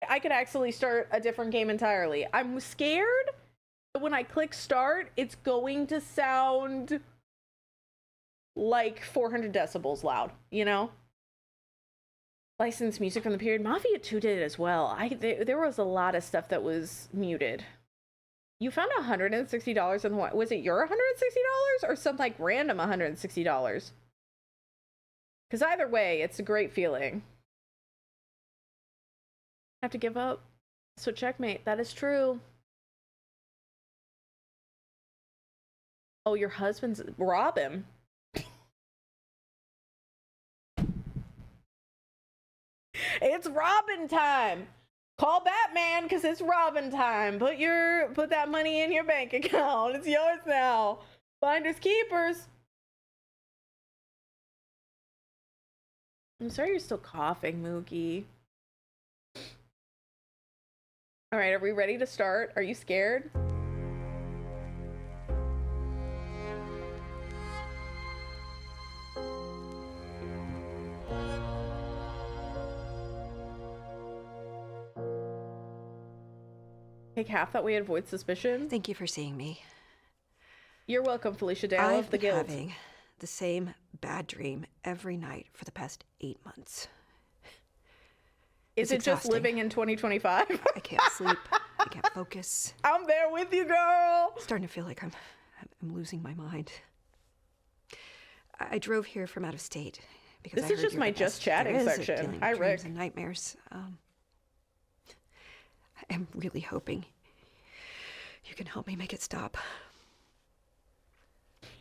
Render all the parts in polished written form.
I could actually start a different game entirely. I'm scared that when I click start, it's going to sound like 400 decibels loud, you know? Licensed music from the period. Mafia 2 did it as well. There was a lot of stuff that was muted. You found $160 in the... Was it your $160 or some like random $160? Because either way, it's a great feeling. I have to give up. So checkmate. That is true. Oh, your husband's... Rob him. It's Robin time. Call Batman because it's Robin time. Put that money in your bank account. It's yours now. Finders keepers. I'm sorry you're still coughing, Mookie. All right, are we ready to start? Are you scared? Take half that way to avoid suspicion. Thank you for seeing me. You're welcome, Felicia Dale I've of the been Guild. having the same bad dream every night for the past 8 months. Is it just living in 2025? I can't sleep. I can't focus. I'm there with you, girl. Starting to feel like I'm losing my mind. I drove here from out of state because this is just my just chatting section. Hi, Rick. And nightmares. I'm really hoping you can help me make it stop.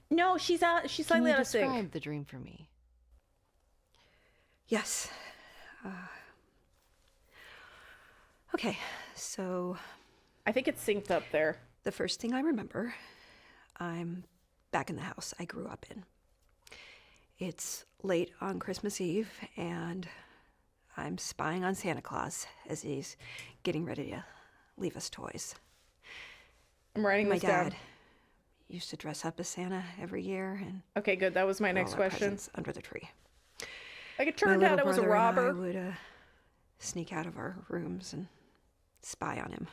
No, she's slightly out of sync. Can you describe the dream for me? Yes. Okay, so... I think it's synced up there. The first thing I remember, I'm back in the house I grew up in. It's late on Christmas Eve, and I'm spying on Santa Claus as he's getting ready to leave us toys. I'm writing this down. My dad used to dress up as Santa every year, and okay, good. That was my next question. Under the tree. Like it turned out it was a robber. I would sneak out of our rooms and spy on him.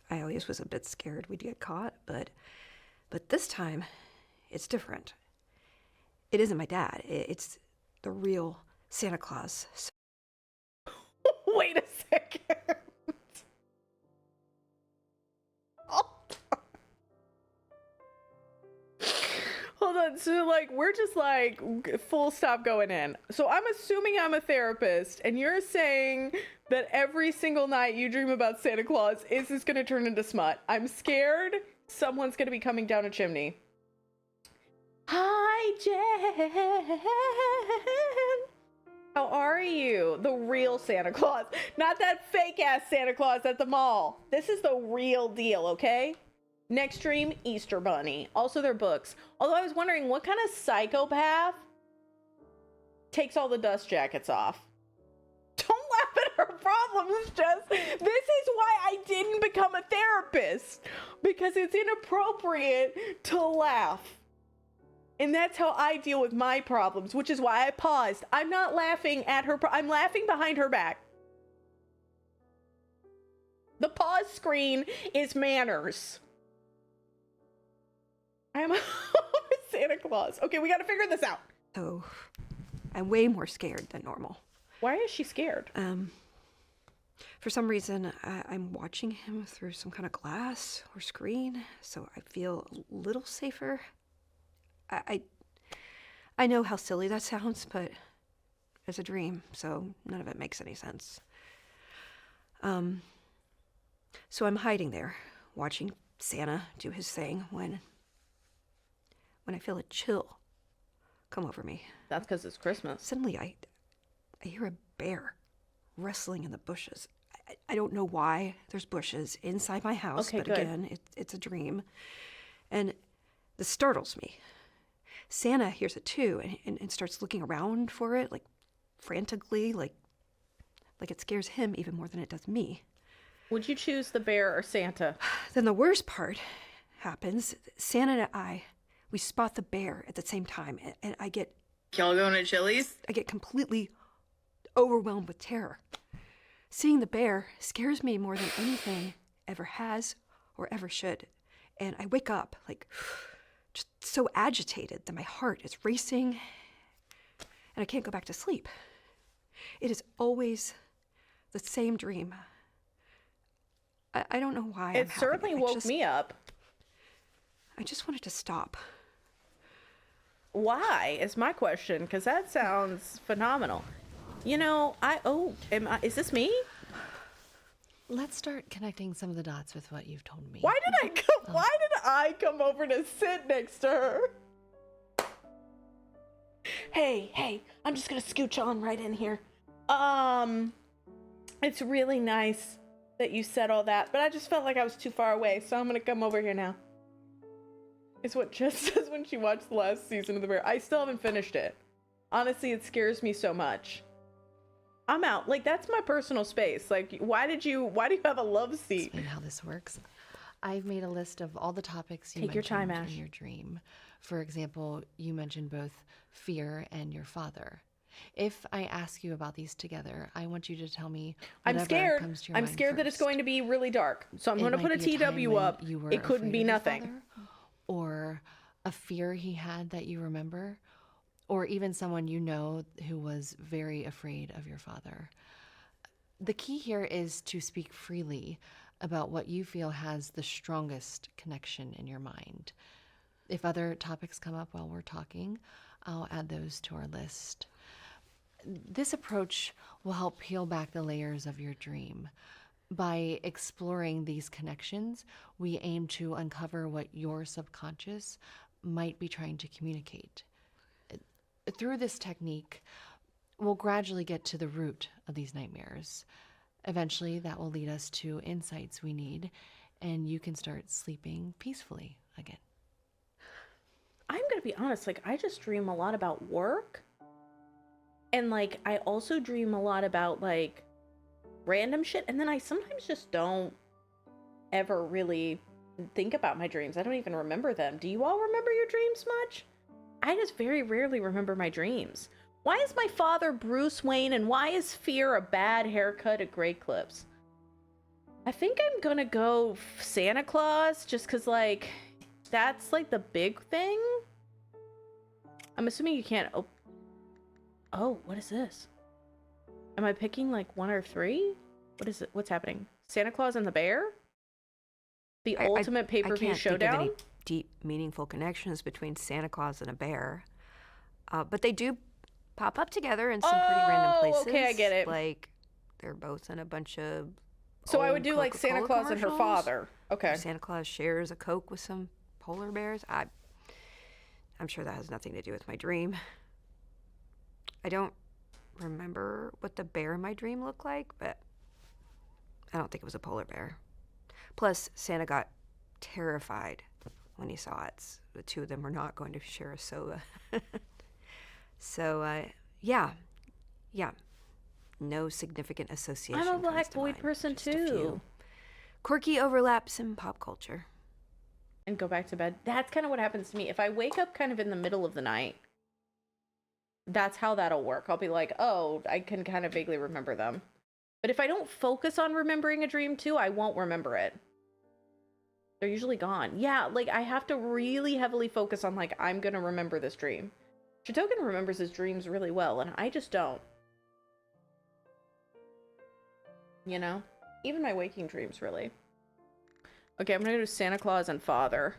I always was a bit scared we'd get caught, but this time, it's different. It isn't my dad. It's the real Santa Claus. Wait a second. Hold on. So, like, we're just like full stop going in. So I'm assuming I'm a therapist, and you're saying that every single night you dream about Santa Claus is this going to turn into smut. I'm scared someone's going to be coming down a chimney. Hi, Jen. How are you? The real Santa Claus. Not that fake ass Santa Claus at the mall. This is the real deal, okay? Next dream, Easter Bunny. Also their books. Although I was wondering what kind of psychopath takes all the dust jackets off. Don't laugh at her problems, Jess. This is why I didn't become a therapist. Because it's inappropriate to laugh. And that's how I deal with my problems, which is why I paused. I'm not laughing at her. I'm laughing behind her back. The pause screen is manners. I'm Santa Claus. Okay, we got to figure this out. So, I'm way more scared than normal. Why is she scared? For some reason, I'm watching him through some kind of glass or screen, so I feel a little safer. I know how silly that sounds, but it's a dream, so none of it makes any sense. So I'm hiding there, watching Santa do his thing when I feel a chill come over me. That's because it's Christmas. Suddenly I hear a bear wrestling in the bushes. I don't know why there's bushes inside my house, okay, but good. Again, it's a dream. And this startles me. Santa hears it too and starts looking around for it, like frantically, like it scares him even more than it does me. Would you choose the bear or Santa? Then the worst part happens. Santa and I, we spot the bear at the same time, and I get... Y'all going to Chili's? I get completely overwhelmed with terror. Seeing the bear scares me more than anything ever has or ever should. And I wake up, like, just so agitated that my heart is racing and I can't go back to sleep. It is always the same dream. I don't know why. It certainly woke me up. I just wanted to stop. Why is my question, because that sounds phenomenal. You know, is this me? Let's start connecting some of the dots with what you've told me. Why did I come over to sit next to her? Hey, I'm just gonna scooch on right in here. It's really nice that you said all that, but I just felt like I was too far away, so I'm gonna come over here now. It's what Jess says when she watched the last season of The Bear. I still haven't finished it. Honestly, it scares me so much. I'm out. Like, that's my personal space. Like, why do you have a love seat? Explain how this works. I've made a list of all the topics you Take your time, mentioned Ash. in your dream. For example, you mentioned both fear and your father. If I ask you about these together, I want you to tell me I'm whatever scared. comes to your I'm mind scared that it's first. going to be really dark. So I'm going to It put a might be time TW when up. you were It couldn't afraid be of your nothing. father, or a fear he had that you remember, or even someone you know who was very afraid of your father. The key here is to speak freely about what you feel has the strongest connection in your mind. If other topics come up while we're talking, I'll add those to our list. This approach will help peel back the layers of your dream. By exploring these connections, we aim to uncover what your subconscious might be trying to communicate. Through this technique, we'll gradually get to the root of these nightmares. Eventually, that will lead us to insights we need, and you can start sleeping peacefully again. I'm going to be honest. Like, I just dream a lot about work. And, like, I also dream a lot about, like, random shit. And then I sometimes just don't ever really think about my dreams. I don't even remember them. Do you all remember your dreams much? I just very rarely remember my dreams. Why is my father Bruce Wayne, and why is fear a bad haircut at Great Clips? I think I'm gonna go Santa Claus, just because, like, that's, like, the big thing. I'm assuming you can't Oh, what is this? Am I picking, like, one or three? What is it? What's happening? Santa Claus and the Bear? The ultimate pay-per-view showdown? I can't think of any deep, meaningful connections between Santa Claus and a bear. But they do pop up together in some pretty random places. Okay, I get it. Like, they're both in a bunch of So I old would do, like, Santa Coca-Cola Claus and her commercials. father. Okay. Or Santa Claus shares a Coke with some polar bears. I'm sure that has nothing to do with my dream. I don't remember what the bear in my dream looked like, but I don't think it was a polar bear. Plus, Santa got terrified when he saw it. The two of them were not going to share a soda. So, yeah. No significant association. I'm a comes Black to Void mind. person, Just a few too. quirky overlaps in pop culture. And go back to bed. That's kind of what happens to me. If I wake up kind of in the middle of the night, that's how that'll work. I'll be like, oh, I can kind of vaguely remember them. But if I don't focus on remembering a dream too, I won't remember it. They're usually gone. Yeah, like, I have to really heavily focus on, like, I'm gonna remember this dream. Shitoken remembers his dreams really well, and I just don't. You know? Even my waking dreams, really. Okay, I'm gonna do Santa Claus and Father.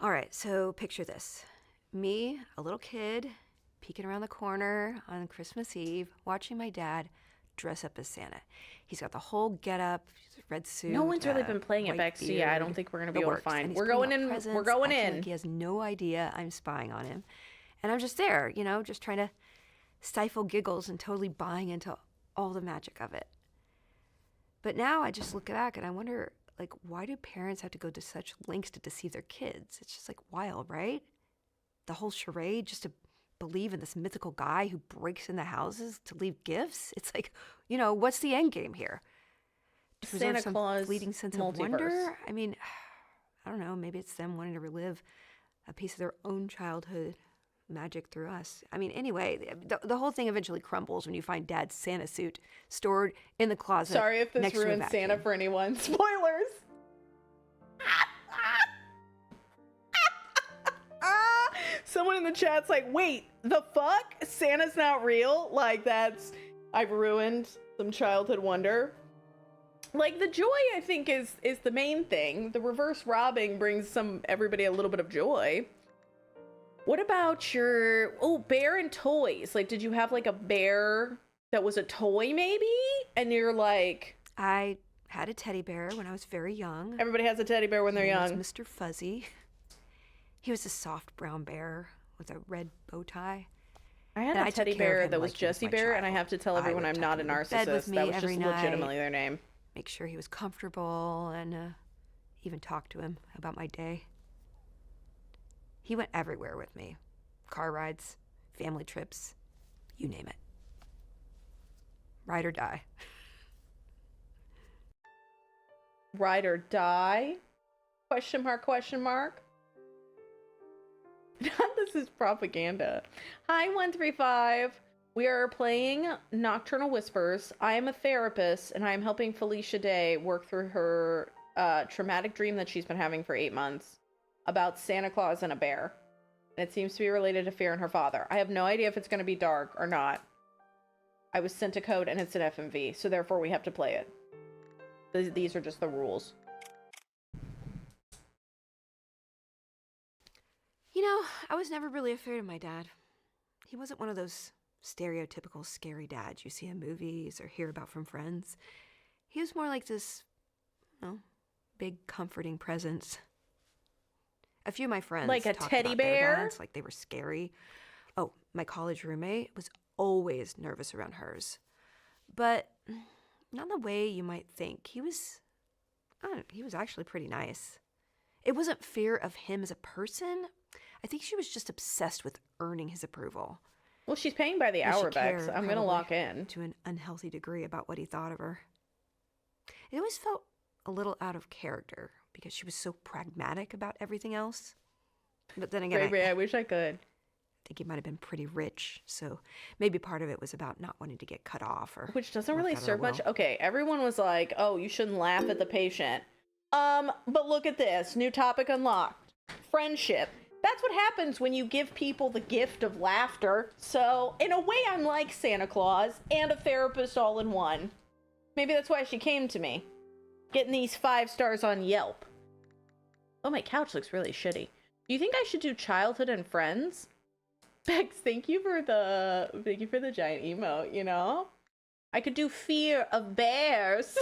All right, so picture this. Me, a little kid, peeking around the corner on Christmas Eve, watching my dad dress up as Santa. He's got the whole getup, red suit. No one's really been playing it white back, so yeah, I beard, don't think we're gonna the be able to works. find. And he's We're putting going out in. presents, We're going acting in. like he has no idea I'm spying on him, and I'm just there, just trying to stifle giggles and totally buying into all the magic of it. But now I just look back and I wonder, like, why do parents have to go to such lengths to deceive their kids? It's just, like, wild, right? The whole charade just to believe in this mythical guy who breaks into houses to leave gifts. It's like, what's the end game here? To preserve Santa some Claus fleeting sense multiverse. of wonder? I mean, I don't know. Maybe it's them wanting to relive a piece of their own childhood magic through us. I mean, anyway, the whole thing eventually crumbles when you find Dad's Santa suit stored in the closet. Sorry if this next to a ruins Santa vacuum. for anyone. Spoilers. Someone in the chat's like, wait, the fuck? Santa's not real? Like, I've ruined some childhood wonder. Like, the joy, I think, is the main thing. The reverse robbing brings everybody a little bit of joy. What about your, bear and toys? Like, did you have, like, a bear that was a toy, maybe? And you're like... I had a teddy bear when I was very young. Everybody has a teddy bear when they're His name young. was Mr. Fuzzy. He was a soft brown bear with a red bow tie. I had And a I took teddy care of bear him that was like he was Jessie my Bear, and I child. have to tell I everyone would I'm tuck not a him into bed with narcissist. me That was just every night. legitimately their name. Make sure he was comfortable and even talk to him about my day. He went everywhere with me. Car rides, family trips, you name it. Ride or die. Ride or die? Question mark, question mark. This is propaganda. Hi, 135. We are playing Nocturnal Whispers. I am a therapist, and I am helping Felicia Day work through her traumatic dream that she's been having for 8 months about Santa Claus and a bear. And it seems to be related to fear and her father. I have no idea if it's going to be dark or not. I was sent a code, and it's an FMV, so therefore we have to play it. These are just the rules. You know, I was never really afraid of my dad. He wasn't one of those stereotypical scary dads you see in movies or hear about from friends. He was more like this, big comforting presence. A few of my friends Like a talked teddy about their bear? dads like they were scary. Oh, my college roommate was always nervous around hers. But not the way you might think. He was actually pretty nice. It wasn't fear of him as a person. I think she was just obsessed with earning his approval. Well, she's paying by the And she hour, Bex. cared, I'm going to probably, lock in. to an unhealthy degree about what he thought of her. It always felt a little out of character because she was so pragmatic about everything else. But then again, Ray, I wish I could. think he might have been pretty rich, so maybe part of it was about not wanting to get cut off or Which doesn't work really out at serve a much. will. Okay, everyone was like, oh, you shouldn't laugh at the patient. But look at this. New topic unlocked. Friendship. That's what happens when you give people the gift of laughter. So, in a way, I'm like Santa Claus and a therapist all in one. Maybe that's why she came to me. Getting these 5 stars on Yelp. Oh, my couch looks really shitty. Do you think I should do childhood and friends? Bex, thank you for the giant emote, you know? I could do fear of bears.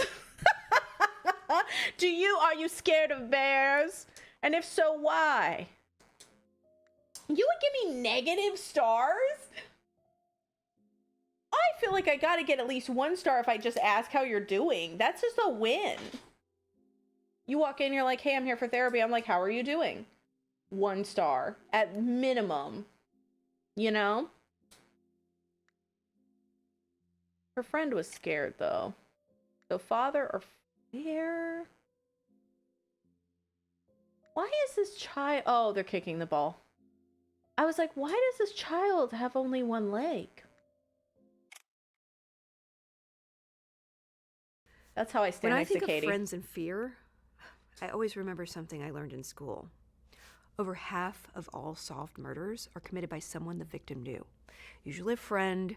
Are you scared of bears? And if so, why? You would give me negative stars? I feel like I gotta get at least 1 star if I just ask how you're doing. That's just a win. You walk in, you're like, hey, I'm here for therapy. I'm like, how are you doing? 1 star at minimum. You know? Her friend was scared, though. So father or fear? Why is this child... Oh, they're kicking the ball. I was like, why does this child have only 1 leg? That's how I stand When I next to think Katie. of friends and fear, I always remember something I learned in school. Over half of all solved murders are committed by someone the victim knew. Usually a friend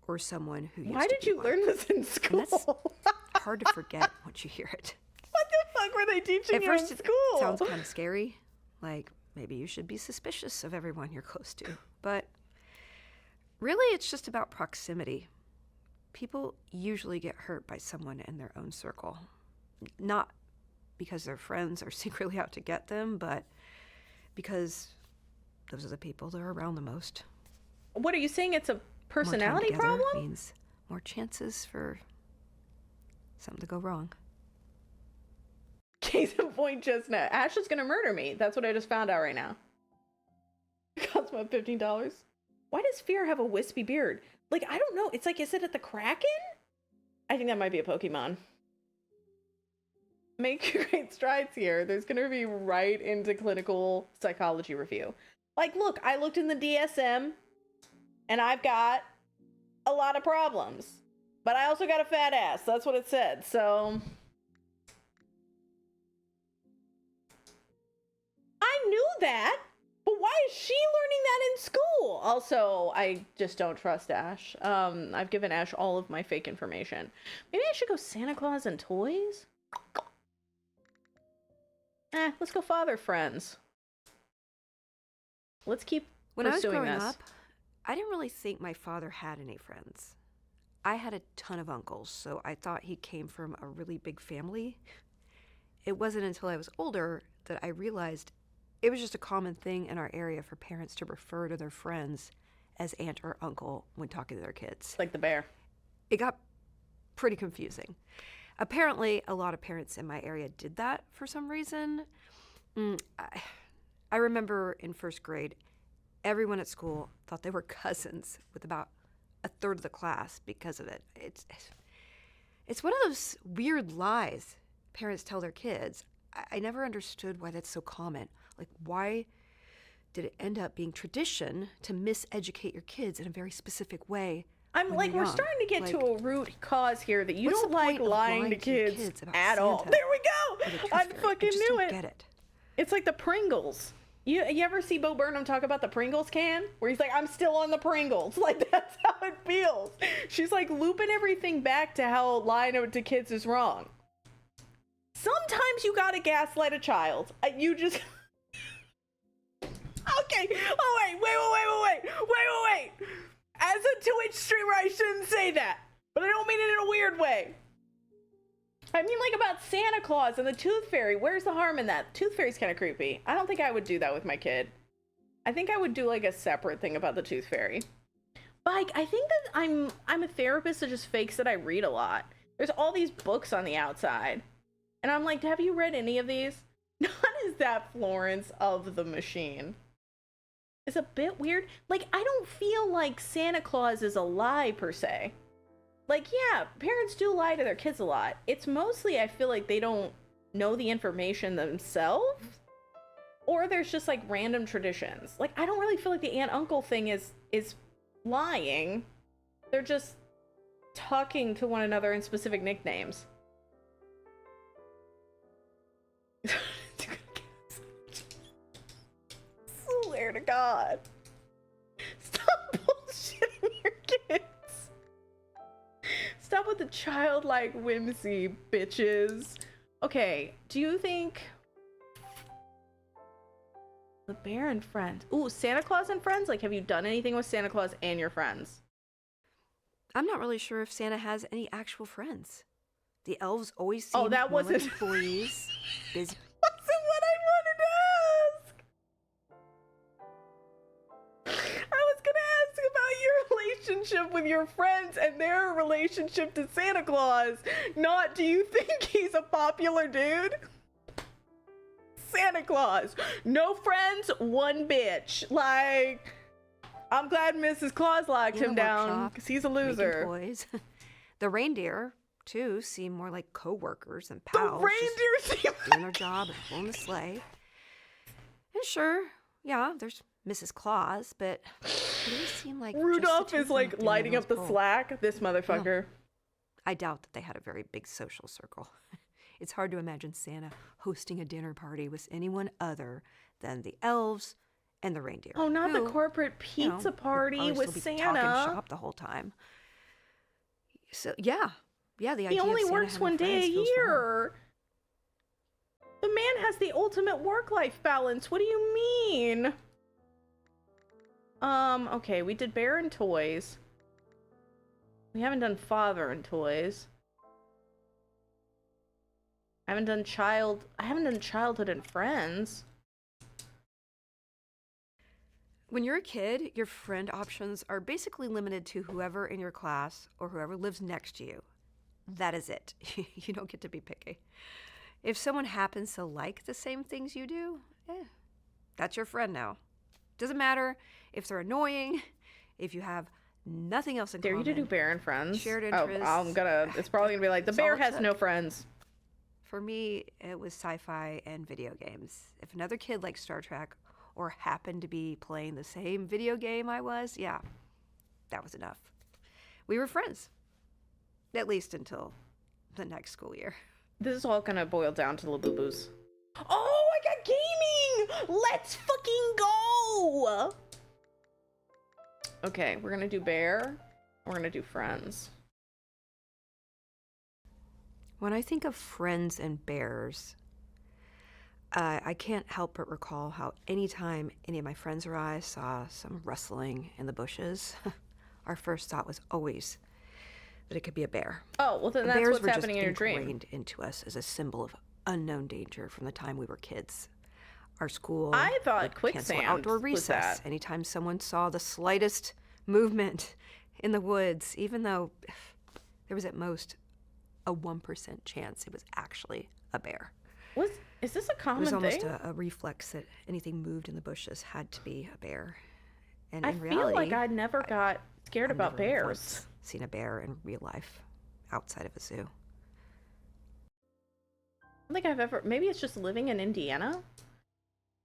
or someone who used Why to did be you one. learn this in And school? that's hard to forget once you hear it. What the fuck were they teaching At you in first, it school? sounds kind of scary. Like, maybe you should be suspicious of everyone you're close to. But really, it's just about proximity. People usually get hurt by someone in their own circle. Not because their friends are secretly out to get them, but because those are the people that are around the most. What are you saying? It's a More time personality together problem? means more chances for something to go wrong. Case in point, just now. Ash is gonna murder me. That's what I just found out right now. It costs about $15. Why does Fear have a wispy beard? Like, I don't know. It's like, is it at the Kraken? I think that might be a Pokemon. Make great strides here. There's gonna be right into clinical psychology review. Like, look, I looked in the DSM and I've got a lot of problems. But I also got a fat ass. That's what it said. So I knew that. But why is she learning that in school? Also, I just don't trust Ash. I've given Ash all of my fake information. Maybe I should go Santa Claus and toys? Let's go father friends. Let's keep When I was pursuing growing this. up, I didn't really think my father had any friends. I had a ton of uncles, so I thought he came from a really big family. It wasn't until I was older that I realized it was just a common thing in our area for parents to refer to their friends as aunt or uncle when talking to their kids. Like the bear. It got pretty confusing. Apparently, a lot of parents in my area did that for some reason. I remember in first grade, everyone at school thought they were cousins with about a third of the class because of it. It's one of those weird lies parents tell their kids. I never understood why that's so common. Like, why did it end up being tradition to miseducate your kids in a very specific way? I'm like, we're starting to get to a root cause here that you what's don't the like point of lying to to your kids about at all. Santa There we or go. the tooth I fairy? fucking just knew don't it. Get it. It's like the Pringles. You ever see Bo Burnham talk about the Pringles can? Where he's like, I'm still on the Pringles. Like, that's how it feels. She's like looping everything back to how lying to kids is wrong. Sometimes you gotta gaslight a child. You just... Okay. Oh, wait. As a Twitch streamer, I shouldn't say that. But I don't mean it in a weird way. I mean, like, about Santa Claus and the Tooth Fairy. Where's the harm in that? Tooth Fairy's kind of creepy. I don't think I would do that with my kid. I think I would do, like, a separate thing about the Tooth Fairy. But I think that I'm a therapist that just fakes that I read a lot. There's all these books on the outside. And I'm like, have you read any of these? Not is that Florence of the Machine. It's a bit weird. Like, I don't feel like Santa Claus is a lie, per se. Like, yeah, parents do lie to their kids a lot. It's mostly, I feel like they don't know the information themselves. Or there's just, like, random traditions. Like, I don't really feel like the aunt-uncle thing is lying. They're just talking to one another in specific nicknames. Swear to God. Stop bullshitting your kids. Stop with the childlike whimsy, bitches. Okay, do you think... The Bear and Friends. Ooh, Santa Claus and Friends? Like, have you done anything with Santa Claus and your friends? I'm not really sure if Santa has any actual friends. The elves always seem that more like wasn't- employees, busy. Wasn't what I wanted to ask. I was gonna ask about your relationship with your friends and their relationship to Santa Claus. Not, do you think he's a popular dude? Santa Claus. No friends, one bitch. Like, I'm glad Mrs. Claus locked In the him down workshop, because he's a making loser. toys. The reindeer, too, seem more like co-workers and The pals. reindeer just seem doing their job and pulling the sleigh. And sure, yeah, there's Mrs. Claus, but they seem like just a Rudolph is tooth like in a lighting up the bowl. slack. This motherfucker. I doubt that they had a very big social circle. It's hard to imagine Santa hosting a dinner party with anyone other than the elves and the reindeer. Oh, not the who, corporate you know, pizza would party probably with still be talking Santa. shop the whole time. So yeah, the idea He of only Santa works having one day a friends feels wrong. year. The man has the ultimate work-life balance. What do you mean? Okay, we did Bear and Toys. We haven't done Father and Toys. I haven't done Childhood and Friends. When you're a kid, your friend options are basically limited to whoever in your class or whoever lives next to you. That is it. You don't get to be picky. If someone happens to like the same things you do, that's your friend now. Doesn't matter if they're annoying, if you have nothing else in Dare common. you to do Bear and Friends? Shared Oh, interests. it's probably gonna be like, the That's bear all it has took. no friends. For me, it was sci-fi and video games. If another kid liked Star Trek or happened to be playing the same video game I was, yeah, that was enough. We were friends, at least until the next school year. This is all gonna boil down to the boo-boos. Oh, I got gaming! Let's fucking go! Okay, we're gonna do bear. We're gonna do friends. When I think of friends and bears, I can't help but recall how anytime any of my friends or I saw some rustling in the bushes, our first thought was always that it could be a bear. Oh, well then that's Bears what's were happening in just your dream. ingrained into us as a symbol of unknown danger from the time we were kids. Our school I thought would cancel quicksand outdoor was recess that. anytime someone saw the slightest movement in the woods, even though there was at most a 1% chance it was actually a bear. Is this a It common was almost thing? a reflex that anything moved in the bushes had to be a bear. And I in feel reality, like I never got scared I've about never bears. once seen a bear in real life outside of a zoo. I don't think I've ever. Maybe it's just living in Indiana.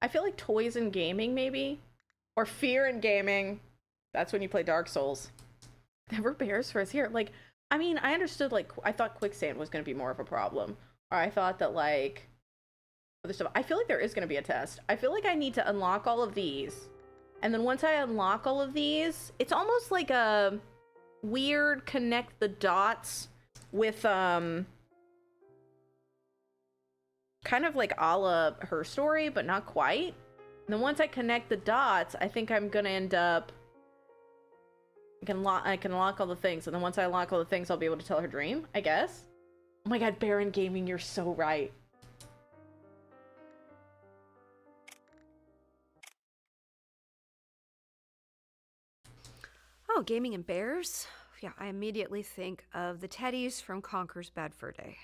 I feel like toys and gaming, maybe, or fear and gaming. That's when you play Dark Souls. Never bears for us here. Like, I mean, I understood. Like, I thought quicksand was going to be more of a problem, or I thought that like other stuff. I feel like there is going to be a test. I feel like I need to unlock all of these, and then once I unlock all of these, it's almost like a weird connect the dots with kind of like a la Her Story, but not quite. And then once I connect the dots, I think I'm gonna end up. I can unlock all the things, and then once I unlock all the things, I'll be able to tell her dream, I guess. Oh my god, Baron Gaming, you're so right. Oh, gaming and bears? Yeah, I immediately think of the teddies from Conker's Bad Fur Day.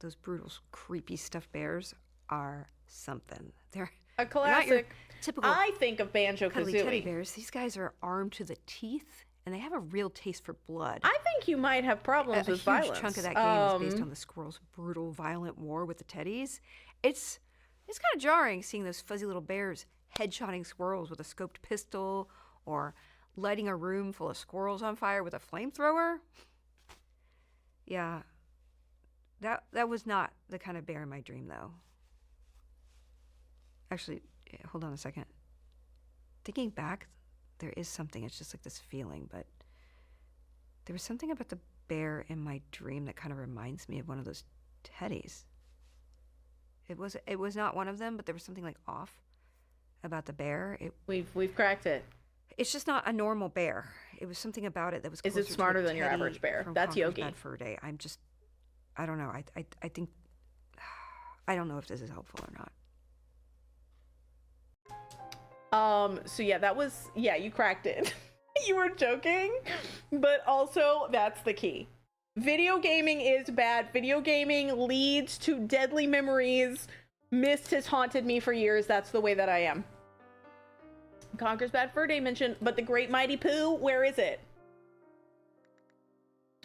Those brutal, creepy stuffed bears are something. They're A not your classic. typical I think of Banjo cuddly teddy Kazooie. bears. These guys are armed to the teeth, and they have a real taste for blood. I think you might have problems A with huge violence. chunk of that game is based on the squirrels' brutal, violent war with the teddies. It's kind of jarring seeing those fuzzy little bears headshotting squirrels with a scoped pistol, or lighting a room full of squirrels on fire with a flamethrower. Yeah, that was not the kind of bear in my dream, though. Actually, hold on a second. Thinking back, there is something. It's just like this feeling, but there was something about the bear in my dream that kind of reminds me of one of those teddies. It was not one of them, but there was something like off about the bear. We've cracked it. It's just not a normal bear. It was something about it that was. Is closer it smarter to a than your teddy average bear? from That's Conker's Yogi. Bad Fur Day. I don't know. I think I don't know if this is helpful or not. So yeah, you cracked it. You were joking, but also that's the key. Video gaming is bad. Video gaming leads to deadly memories. Mist has haunted me for years. That's the way that I am. Conker's Bad Fur Day mentioned, but the Great Mighty Pooh, where is it?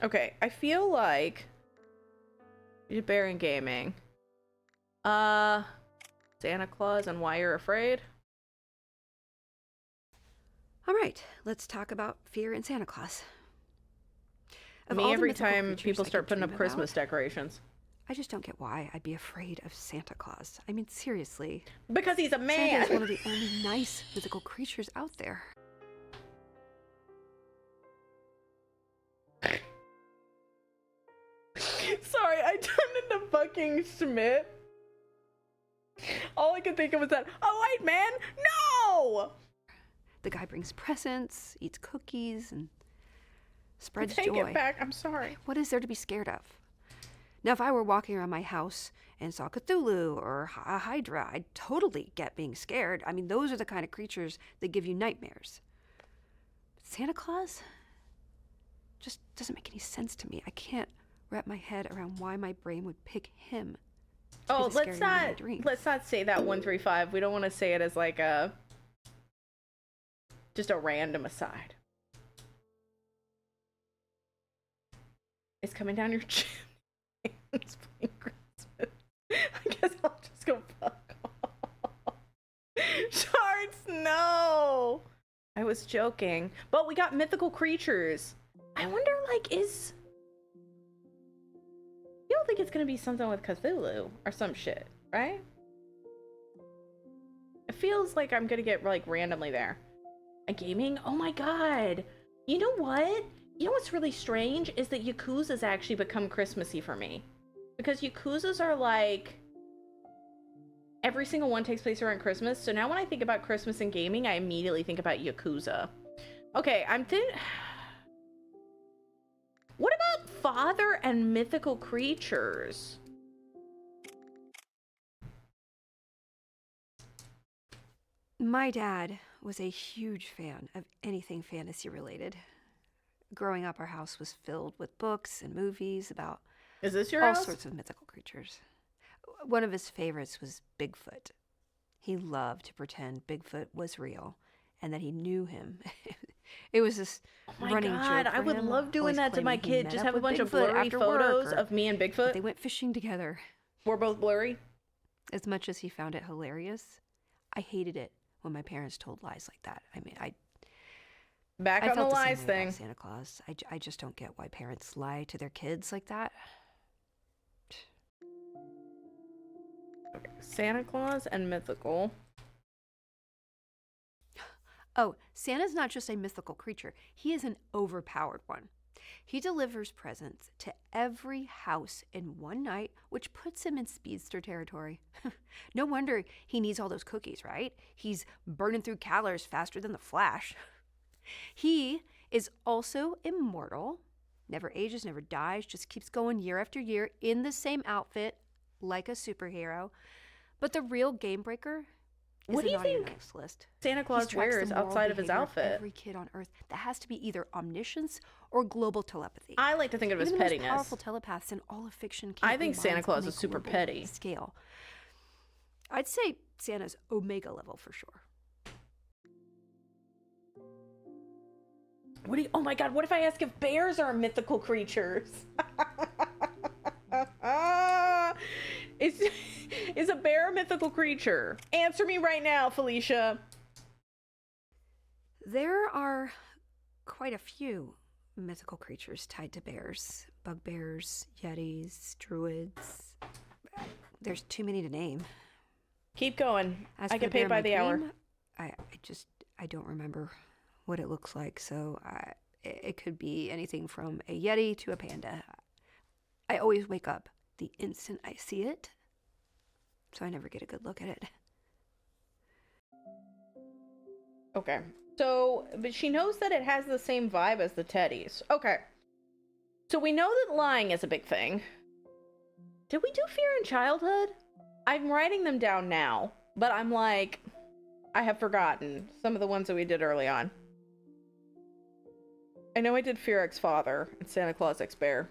Okay, I feel like bear in gaming. Santa Claus and Why You're Afraid. All right, let's talk about fear in Santa Claus. Of Me all the every mythical time creatures people I start could putting up dream Christmas about, decorations. I just don't get why I'd be afraid of Santa Claus. I mean, seriously. Because he's a Santa man. is one of the only nice mythical creatures out there. Sorry, I turned into fucking Schmidt. All I could think of was that, oh wait, man, no! The guy brings presents, eats cookies, and spreads Take joy. it back, I'm sorry. What is there to be scared of? Now, if I were walking around my house and saw Cthulhu or a Hydra, I'd totally get being scared. I mean, those are the kind of creatures that give you nightmares. But Santa Claus just doesn't make any sense to me. I can't wrap my head around why my brain would pick him. Oh, let's not say that 135. We don't want to say it as like just a random aside. It's coming down your chin. It's playing Christmas. I guess I'll just go fuck off. Shut No. I was joking. But we got mythical creatures. I wonder, like, you don't think it's gonna be something with Cthulhu or some shit, right? It feels like I'm gonna get, like, randomly there. A gaming? Oh my god. You know what? You know what's really strange is that Yakuza's actually become Christmassy for me. Because Yakuza's are like... every single one takes place around Christmas. So now when I think about Christmas and gaming, I immediately think about Yakuza. Okay, what about father and mythical creatures? My dad was a huge fan of anything fantasy related. Growing up, our house was filled with books and movies about Is this your all house? sorts of mythical creatures. One of his favorites was Bigfoot. He loved to pretend Bigfoot was real and that he knew him. It was this running joke. I would him, love doing always that to my claiming he kid. met Just up have a with bunch of Bigfoot blurry after photos work, or of me and that Bigfoot. they went fishing together. We're both blurry. As much as he found it hilarious, I hated it when my parents told lies like that. I mean, Back I on the felt the lies same way thing. about Santa Claus. I just don't get why parents lie to their kids like that. Okay. Santa Claus and mythical. Oh, Santa's not just a mythical creature. He is an overpowered one. He delivers presents to every house in one night, which puts him in speedster territory. No wonder he needs all those cookies, right? He's burning through calories faster than the Flash. He is also immortal, never ages, never dies, just keeps going year after year in the same outfit like a superhero. But the real game breaker is What do you the naughty and think nice list. Santa He Claus tracks the wears moral outside of his behavior outfit? every kid on Earth. That has to be either omniscience or global telepathy. I like to think of it as Even the most pettiness. powerful telepaths in all of fiction can't I think read Santa minds Claus on a is super global petty. scale. I'd say Santa's Omega level for sure. Oh my god, what if I ask if bears are mythical creatures? Is a bear a mythical creature? Answer me right now, Felicia. There are quite a few mythical creatures tied to bears. Bugbears, yetis, druids. There's too many to name. Keep going. As I for get bear paid in by my the hour. dream, I don't remember what it looks like, so it could be anything from a yeti to a panda. I always wake up the instant I see it, so I never get a good look at it. Okay. So, but she knows that it has the same vibe as the teddies. Okay. So we know that lying is a big thing. Did we do fear in childhood? I'm writing them down now, but I'm like, I have forgotten some of the ones that we did early on. I know I did Fear X Father and Santa Claus X Bear.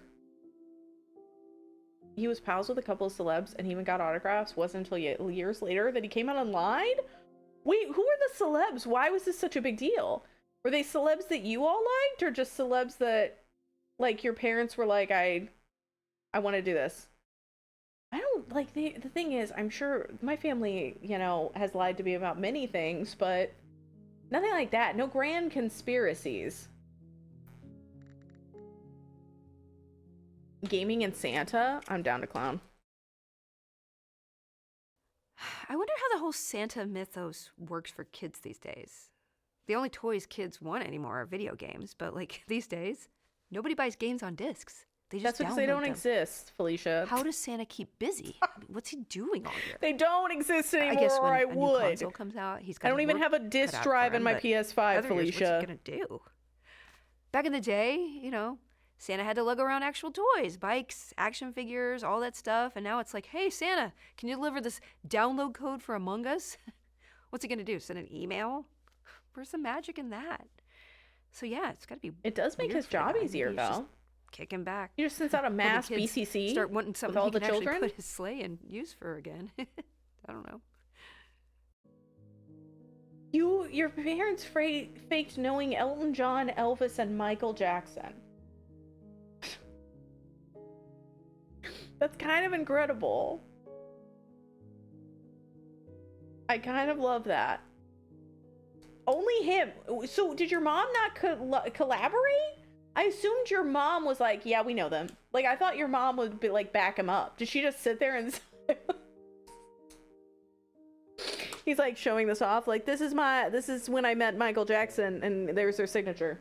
He was pals with a couple of celebs and he even got autographs. Wasn't until years later that he came out and lied? Wait, who were the celebs? Why was this such a big deal? Were they celebs that you all liked, or just celebs that, like, your parents were like, I want to do this? I don't, like, the thing is, I'm sure my family, you know, has lied to me about many things, but nothing like that. No grand conspiracies. Gaming and Santa? I'm down to clown. I wonder how the whole Santa mythos works for kids these days. The only toys kids want anymore are video games, but like these days, nobody buys games on discs. They just That's because they download don't them. exist, Felicia. How does Santa keep busy? I mean, what's he doing all year? They don't exist anymore, I guess when or I a new would. console comes out, he's got. I don't even have a disc drive in my PS5, Other years, Felicia. what's he gonna do? Back in the day, you know, Santa had to lug around actual toys, bikes, action figures, all that stuff, and now it's like, hey, Santa, can you deliver this download code for Among Us? What's he gonna do? Send an email? Where's the magic in that? So yeah, it's gotta be. It does make weird his for the job guy. Maybe easier, he's just though. kicking back. He just sends out a When the mass kids BCC start wanting something all he the can actually children. put his sleigh and use for again. I don't know. Your parents faked knowing Elton John, Elvis, and Michael Jackson. That's kind of incredible. I kind of love that. him. So did your mom not collaborate? I assumed your mom was like, yeah, we know them. Like, I thought your mom would be like, back him up. Did she just sit there and he's like showing this off, like, this is when I met Michael Jackson, and there's their signature.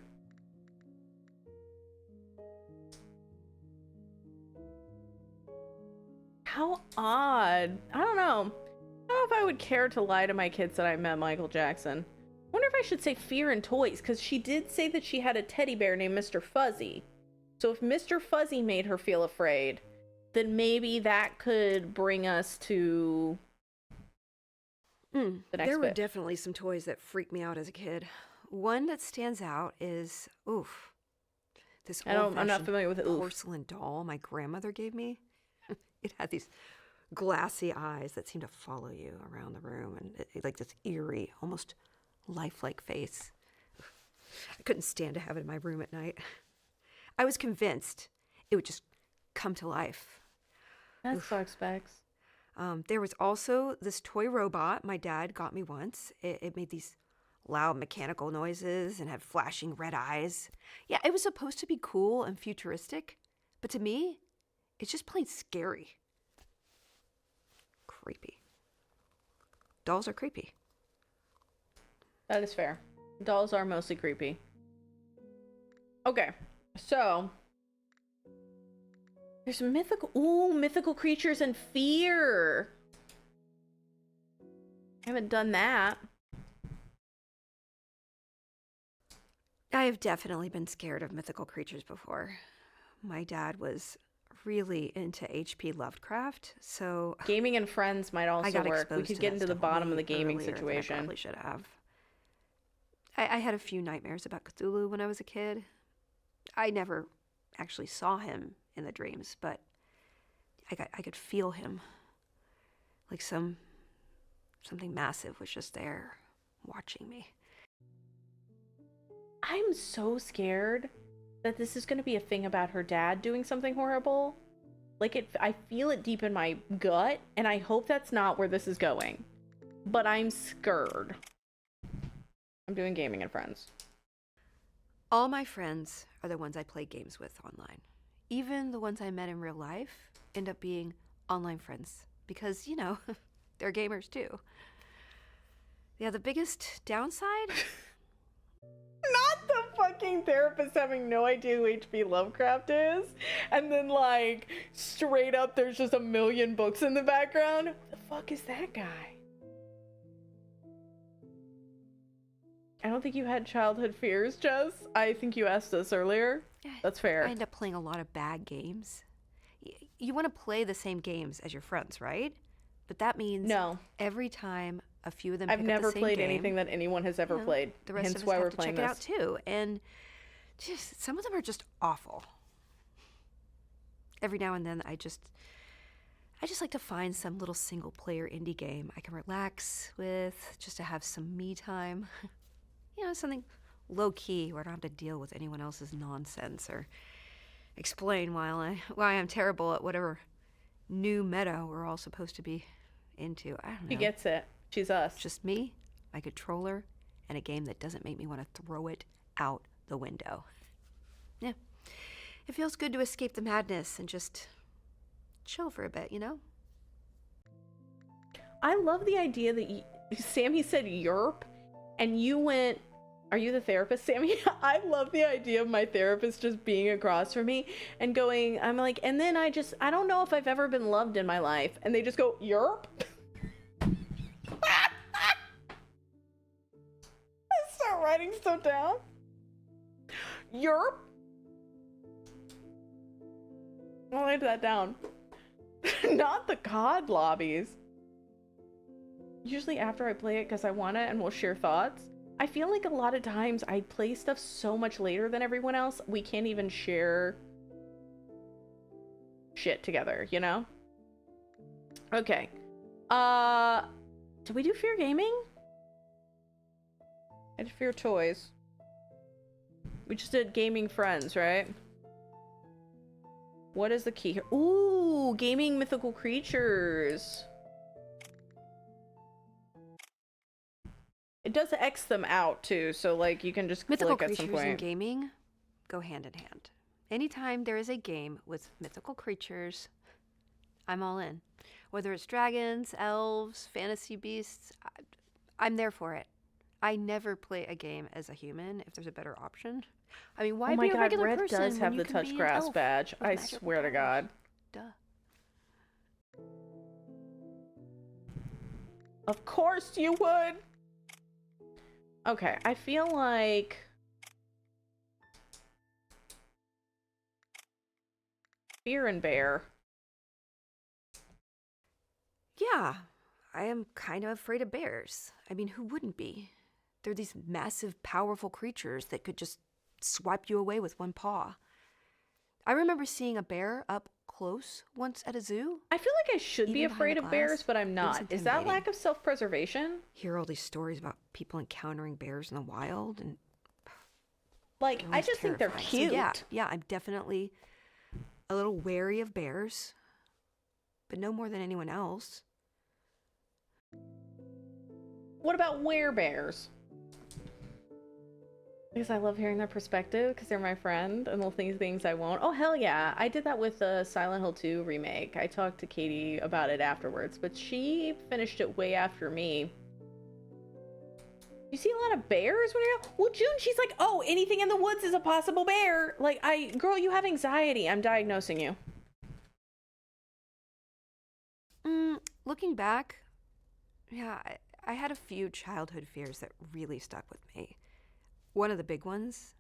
How odd. I don't know if I would care to lie to my kids that I met Michael Jackson. I wonder if I should say fear and toys, because she did say that she had a teddy bear named Mr. Fuzzy. So if Mr. Fuzzy made her feel afraid, then maybe that could bring us to the next There were bit. definitely some toys that freaked me out as a kid. One that stands out is, this I'm not familiar with it. porcelain doll my grandmother gave me. It had these glassy eyes that seemed to follow you around the room, and like this eerie, almost lifelike face. I couldn't stand to have it in my room at night. I was convinced it would just come to life. That suspects. There was also this toy robot my dad got me once. It made these loud mechanical noises and had flashing red eyes. Yeah, it was supposed to be cool and futuristic, but to me, it's just plain scary. Creepy. Dolls are creepy. That is fair. Dolls are mostly creepy. Okay, so there's mythical creatures and fear. I haven't done that. I have definitely been scared of mythical creatures before. My dad was really into H.P. Lovecraft, so Gaming and Friends might also I got work. exposed We could to get that into the stuff bottom of way the gaming earlier than situation. I probably should have. I had a few nightmares about Cthulhu when I was a kid. I never actually saw him in the dreams, but I could feel him. Like something massive was just there watching me. I'm so scared that this is going to be a thing about her dad doing something horrible. Like, I feel it deep in my gut, and I hope that's not where this is going. But I'm scared. I'm doing Gaming and Friends. All my friends are the ones I play games with online. Even the ones I met in real life end up being online friends because, they're gamers too. Yeah, the biggest downside? Not the fucking therapist having no idea who H.P. Lovecraft is, and then, like, straight up there's just a million books in the background. Who the fuck is that guy? I don't think you had childhood fears, Jess. I think you asked us earlier. That's fair. I end up playing a lot of bad games. You want to play the same games as your friends, right? But that means No. every time a few of them I've pick up never the same played game, anything that anyone has ever played. the rest Hence of us why have we're to playing check it this. out too. And just some of them are just awful. Every now and then I just like to find some little single player indie game I can relax with, just to have some me time. Something low key where I don't have to deal with anyone else's nonsense or explain why I'm terrible at whatever new meta we're all supposed to be into. I don't know. He gets it. She's us. It's just me, my controller, and a game that doesn't make me want to throw it out the window. Yeah. It feels good to escape the madness and just chill for a bit, I love the idea that Sammy said yerp, and you went, are you the therapist, Sammy? I love the idea of my therapist just being across from me and going, I'm like, and then I don't know if I've ever been loved in my life. And they just go, yerp? I start writing stuff down. Yerp? I'll write that down. Not the COD lobbies. Usually after I play it because I want it and we'll share thoughts. I feel like a lot of times I play stuff so much later than everyone else, we can't even share shit together, Okay. Did we do Fear Gaming? I did Fear Toys. We just did Gaming Friends, right? What is the key here? Ooh, Gaming Mythical Creatures. does X them out too, so like you can just Mythical click at some creatures in point. gaming go hand in hand. Anytime there is a game with mythical creatures, I'm all in. Whether it's dragons, elves, fantasy beasts, I'm there for it. I never play a game as a human if there's a better option. I mean, why Oh my be a god, regular Red person does when have you the can touch be an grass elf badge. with I magical swear to powers? God. Duh. Of course you would. Okay, I feel like Fear and Bear. Yeah, I am kind of afraid of bears. I mean, who wouldn't be? They're these massive, powerful creatures that could just swipe you away with one paw. I remember seeing a bear up close once at a zoo. I feel like I should be Even behind afraid the of bears, glass, but I'm it was not. Is that intimidating. lack of self-preservation? Hear all these stories about people encountering bears in the wild, and Like, they're I always just think they're terrifying. cute. So yeah, I'm definitely a little wary of bears, but no more than anyone else. What about werebears? Because I love hearing their perspective, because they're my friend, and they'll think things I won't. Oh, hell yeah. I did that with the Silent Hill 2 remake. I talked to Katie about it afterwards, but she finished it way after me. You see a lot of bears when you're... Well, June, she's like, oh, anything in the woods is a possible bear. Like, girl, you have anxiety. I'm diagnosing you. Looking back, yeah, I had a few childhood fears that really stuck with me. One of the big ones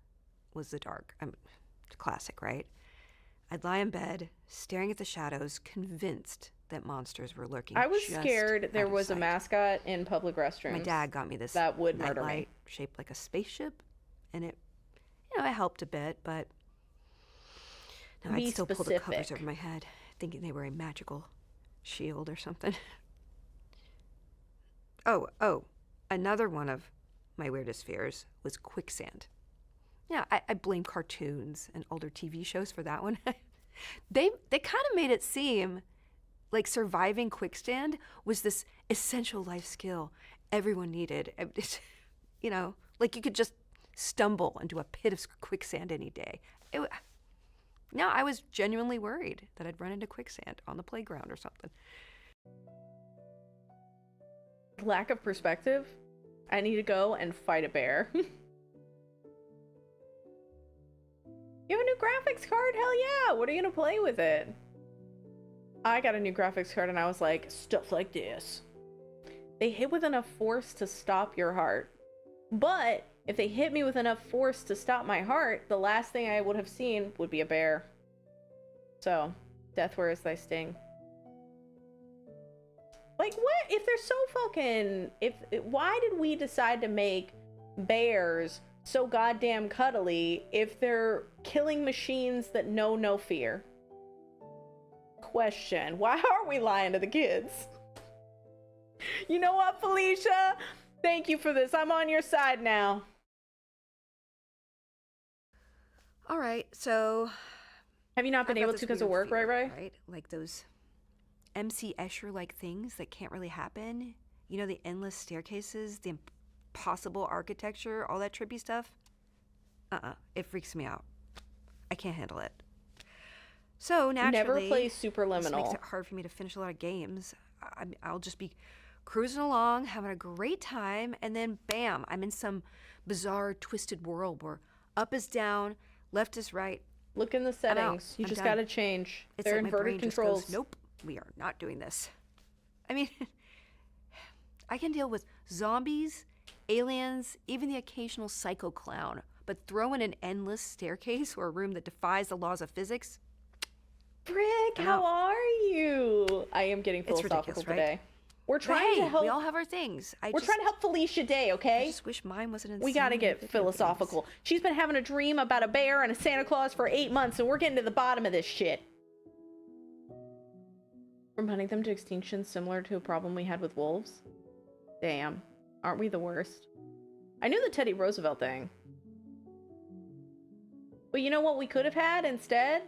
was the dark. Classic, right? I'd lie in bed, staring at the shadows, convinced that monsters were lurking. I was just scared there out of was a sight. mascot in public restrooms. My dad got me this that would murder me. nightlight shaped like a spaceship, and it helped a bit, but no, Be I'd still pull the covers specific. over my head, thinking they were a magical shield or something. Oh, another one of my weirdest fears was quicksand. Yeah, I blame cartoons and older TV shows for that one. They kind of made it seem like surviving quicksand was this essential life skill everyone needed. Like you could just stumble into a pit of quicksand any day. No, I was genuinely worried that I'd run into quicksand on the playground or something. Lack of perspective. I need to go and fight a bear. You have a new graphics card? Hell yeah! What are you gonna play with it? I got a new graphics card and I was like, stuff like this. They hit with enough force to stop your heart. But if they hit me with enough force to stop my heart, the last thing I would have seen would be a bear. So, death wears thy sting. Like, what? If they're so fucking... Why did we decide to make bears so goddamn cuddly if they're killing machines that know no fear? Question. Why are we lying to the kids? You know what, Felicia? Thank you for this. I'm on your side now. All right, so... Have you not been I've got able this to because of weird work, fear, right? Like those MC Escher-like things that can't really happen. You know, the endless staircases, the impossible architecture, all that trippy stuff. It freaks me out. I can't handle it. So naturally, Never play this makes Superliminal. it hard for me to finish a lot of games. I'll just be cruising along, having a great time, and then bam, I'm in some bizarre, twisted world where up is down, left is right. Look in the I'm out. settings. You I'm just done. gotta change. It's They're like my inverted brain just controls. goes, nope, we are not doing this. I mean, I can deal with zombies, aliens, even the occasional psycho clown, but throw in an endless staircase or a room that defies the laws of physics? Frick, I'm how out. are you? I am getting It's philosophical ridiculous, right? today. We're But trying hey, to help. we all have our things. We're trying to help Felicia Day, I okay? just wish mine wasn't insane. We gotta get video philosophical. games. She's been having a dream about a bear and a Santa Claus for 8 months, and we're getting to the bottom of this shit. From hunting them to extinction, similar to a problem we had with wolves. Damn, aren't we the worst? I knew the Teddy Roosevelt thing. But you know what we could have had instead?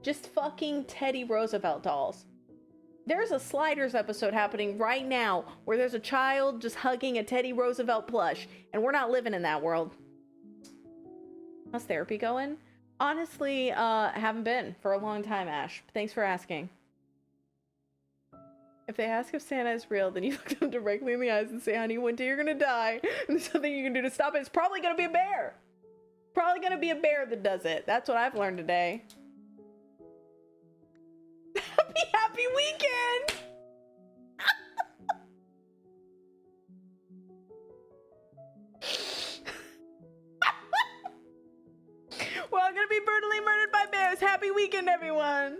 Just fucking Teddy Roosevelt dolls. There's a Sliders episode happening right now where there's a child just hugging a Teddy Roosevelt plush, and we're not living in that world. How's therapy going? Honestly, haven't been for a long time, Ash. Thanks for asking. If they ask if Santa is real, then you look them directly in the eyes and say, honey, one day you're gonna die, and there's nothing you can do to stop it. It's probably gonna be a bear. Probably gonna be a bear that does it. That's what I've learned today. Happy weekend! Well, I'm gonna be brutally murdered by bears. Happy weekend, everyone!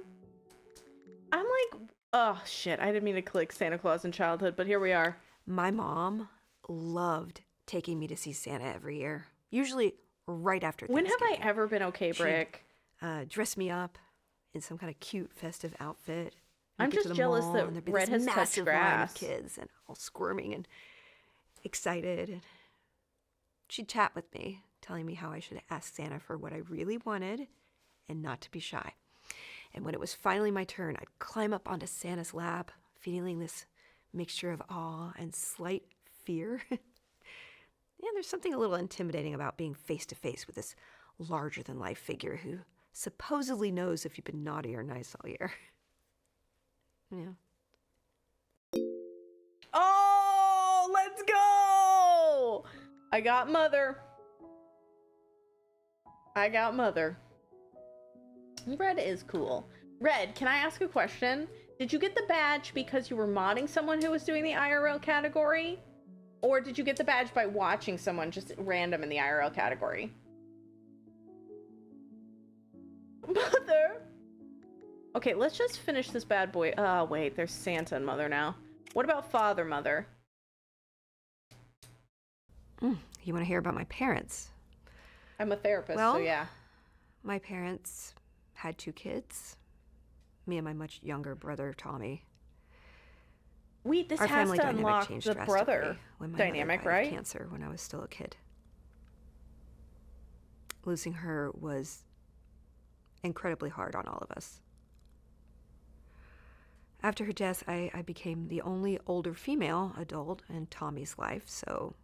I'm like, oh shit, I didn't mean to click Santa Claus in childhood, but here we are. My mom loved taking me to see Santa every year, usually right after When have I Thanksgiving. ever been okay, Brick? Dress me up in some kind of cute festive outfit. I'm We'd get to just the jealous mall, that and there'd be Red this has touched massive line grass. of kids and all squirming and excited. And she'd chat with me, telling me how I should ask Santa for what I really wanted and not to be shy. And when it was finally my turn, I'd climb up onto Santa's lap, feeling this mixture of awe and slight fear. Yeah, there's something a little intimidating about being face to face with this larger than life figure who supposedly knows if you've been naughty or nice all year. Yeah. Oh, let's go! I got mother. Red is cool. Red, can I ask a question? Did you get the badge because you were modding someone who was doing the IRL category? Or did you get the badge by watching someone just random in the IRL category? Mother! Okay, let's just finish this bad boy. Oh, wait, there's Santa and Mother now. What about Father, Mother? You want to hear about my parents? I'm a therapist, Well, so yeah. My parents had 2 kids, me and my much younger brother, Tommy. This Our has family to dynamic unlock changed the drastically brother when my dynamic, mother died right? of cancer when I was still a kid. Losing her was incredibly hard on all of us. After her death, I became the only older female adult in Tommy's life, so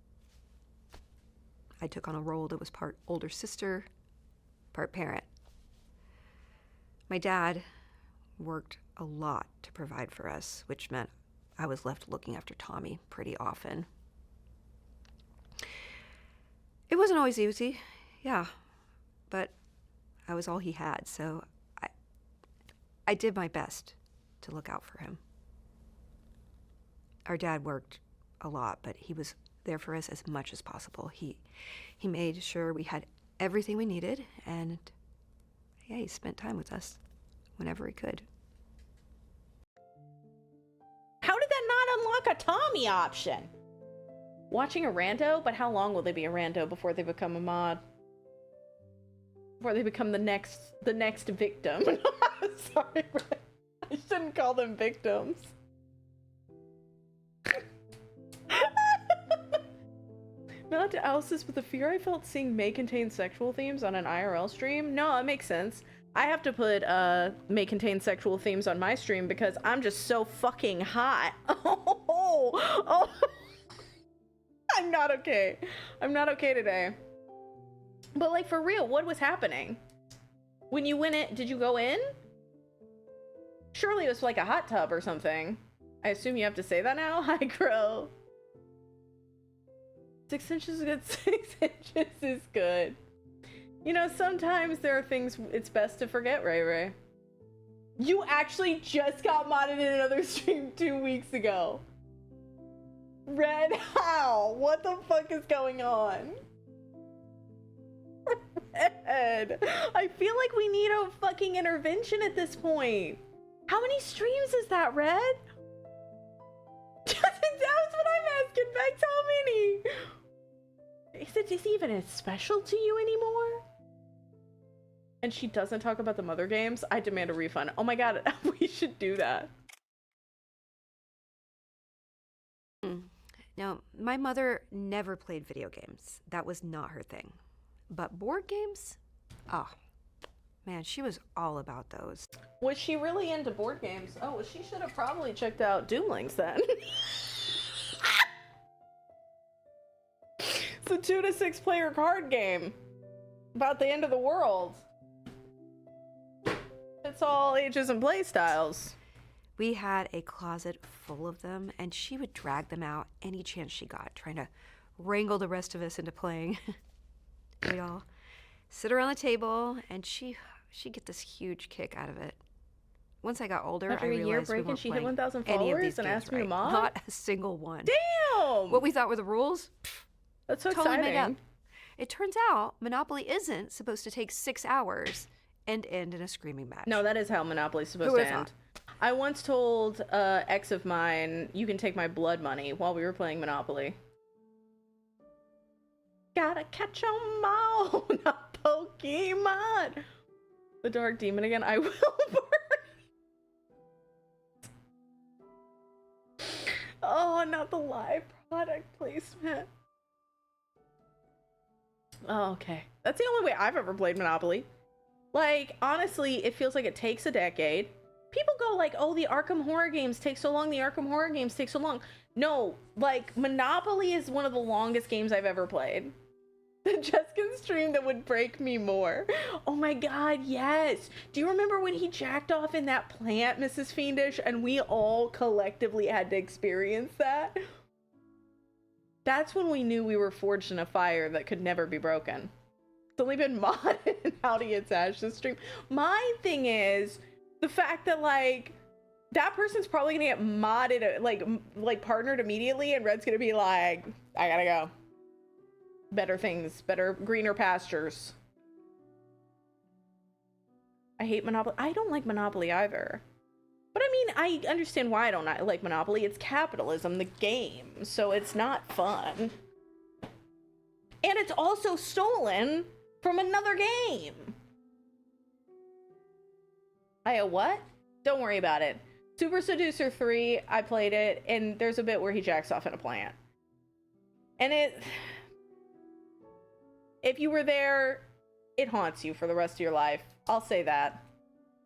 I took on a role that was part older sister, part parent. My dad worked a lot to provide for us, which meant I was left looking after Tommy pretty often. It wasn't always easy, yeah, but I was all he had, so I did my best to look out for him. Our dad worked a lot, but he was there for us as much as possible. He made sure we had everything we needed, and yeah, he spent time with us whenever he could. How did that not unlock a Tommy option? Watching a rando? But how long will they be a rando before they become a mod? Before they become the next victim? Sorry, Red. I shouldn't call them victims. Not to oust this, but the fear I felt seeing may contain sexual themes on an IRL stream? No, it makes sense. I have to put may contain sexual themes on my stream because I'm just so fucking hot. Oh. I'm not okay. I'm not okay today. But like, for real, what was happening? When you went in, did you go in? Surely it was like a hot tub or something. I assume you have to say that now? Hi, Crow. 6 inches is good. 6 inches is good. You know, sometimes there are things it's best to forget, Ray Ray. You actually just got modded in another stream 2 weeks ago. Red, how? What the fuck is going on? Red, I feel like we need a fucking intervention at this point. How many streams is that, Red? That's what I'm asking, Bex. How many? Is he even as special to you anymore? And she doesn't talk about the Mother games? I demand a refund. Oh my god, we should do that. Now, my mother never played video games. That was not her thing. But board games? Oh, Man, she was all about those. Was she really into board games? Oh, well, she should have probably checked out Doom Links then. It's a 2 to 6 player card game about the end of the world. It's all ages and play styles. We had a closet full of them, and she would drag them out any chance she got, trying to wrangle the rest of us into playing. We'd all sit around the table, and she'd get this huge kick out of it. Once I got older, After I a year realized breaking, we weren't she hit playing 1,000 any of followers these and games asked me to right. mod? Not a single one. Damn! What we thought were the rules? That's so Totally exciting. made up. It turns out Monopoly isn't supposed to take 6 hours and end in a screaming match. No, that is how Monopoly's supposed Who to would've end. I once told ex of mine, you can take my blood money while we were playing Monopoly. Gotta catch 'em all, not Pokemon. The Dark Demon again, I will burn. Oh, not the live product placement. Oh, okay. That's the only way I've ever played Monopoly. Like, honestly, it feels like it takes a decade. People go like, oh, the Arkham Horror games take so long, the Arkham Horror games take so long. No, like, Monopoly is one of the longest games I've ever played. The Jeskin stream that would break me more. Oh my god, yes. Do you remember when he jacked off in that plant, Mrs. Fiendish, and we all collectively had to experience that? That's when we knew we were forged in a fire that could never be broken. It's only been modded and Howdy It's Ash's stream. My thing is the fact that, like, that person's probably gonna get modded, like partnered immediately, and Red's gonna be like, I gotta go. Better things, better, greener pastures. I hate Monopoly. I don't like Monopoly either. But I mean, I understand why I don't like Monopoly. It's capitalism, the game, so it's not fun. And it's also stolen from another game. What? Don't worry about it. Super Seducer 3, I played it, and there's a bit where he jacks off in a plant. And if you were there, it haunts you for the rest of your life. I'll say that.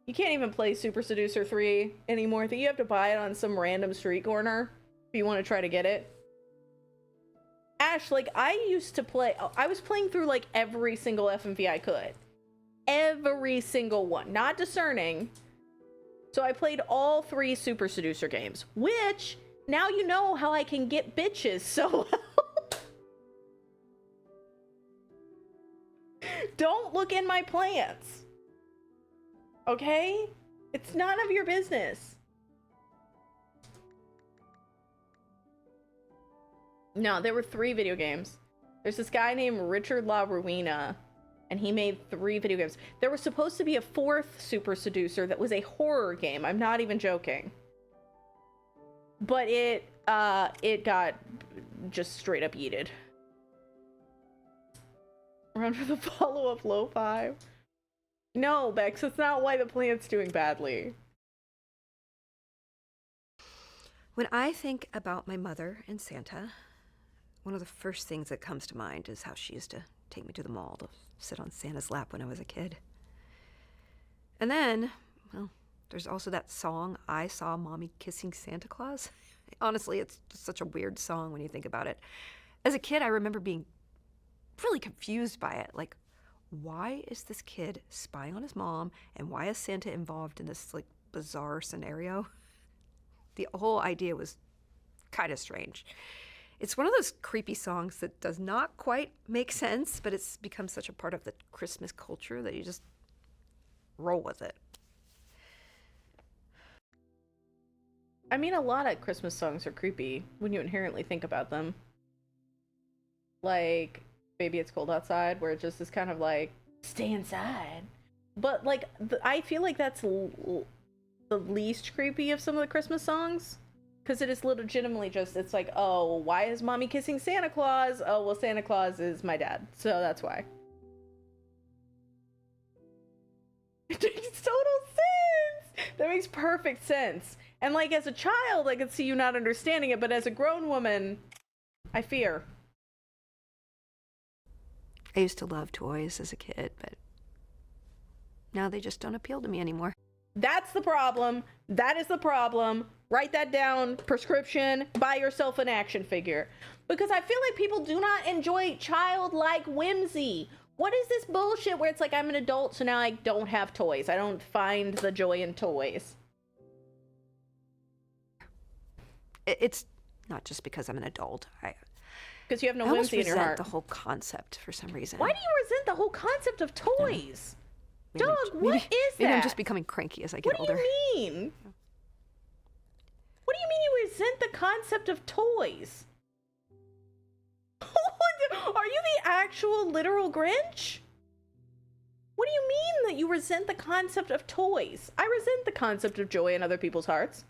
You can't even play Super Seducer 3 anymore. I think you have to buy it on some random street corner if you want to try to get it. Ash, like, I used to play, I was playing through, like, every single FMV I could. Every single one. Not discerning. So I played all 3 Super Seducer games, which, now you know how I can get bitches so well. Don't look in my plants. Okay? It's none of your business. No, there were 3 video games. There's this guy named Richard La Ruina, and he made 3 video games. There was supposed to be a 4th Super Seducer that was a horror game. I'm not even joking. But it got just straight up yeeted. Run for the follow-up Lo-Fi. No, Bex, that's not why the plant's doing badly. When I think about my mother and Santa, one of the first things that comes to mind is how she used to take me to the mall to sit on Santa's lap when I was a kid. And then, well, there's also that song, I Saw Mommy Kissing Santa Claus. Honestly, it's just such a weird song when you think about it. As a kid, I remember being really confused by it. Like, why is this kid spying on his mom, and why is Santa involved in this, like, bizarre scenario? The whole idea was kind of strange. It's one of those creepy songs that does not quite make sense, but it's become such a part of the Christmas culture that you just roll with it. I mean, a lot of Christmas songs are creepy when you inherently think about them. Like, Baby It's Cold Outside, where it just is kind of like, stay inside. But, like, I feel like that's the least creepy of some of the Christmas songs. Because it is legitimately just, it's like, oh, why is mommy kissing Santa Claus? Oh, well, Santa Claus is my dad, so that's why. It makes total sense! That makes perfect sense. And, like, as a child, I could see you not understanding it, but as a grown woman, I fear. I used to love toys as a kid, but now they just don't appeal to me anymore. That's the problem. That is the problem. Write that down. Prescription. Buy yourself an action figure. Because I feel like people do not enjoy childlike whimsy. What is this bullshit where it's like, I'm an adult, so now I don't have toys. I don't find the joy in toys. It's not just because I'm an adult. Because you have no I almost whimsy in your resent heart. the whole concept for some reason. Why do you resent the whole concept of toys? Maybe Dog, what is that? Maybe I'm just becoming cranky as I get older. What do you mean? What do you mean you resent the concept of toys? Are you the actual literal Grinch? What do you mean that you resent the concept of toys? I resent the concept of joy in other people's hearts.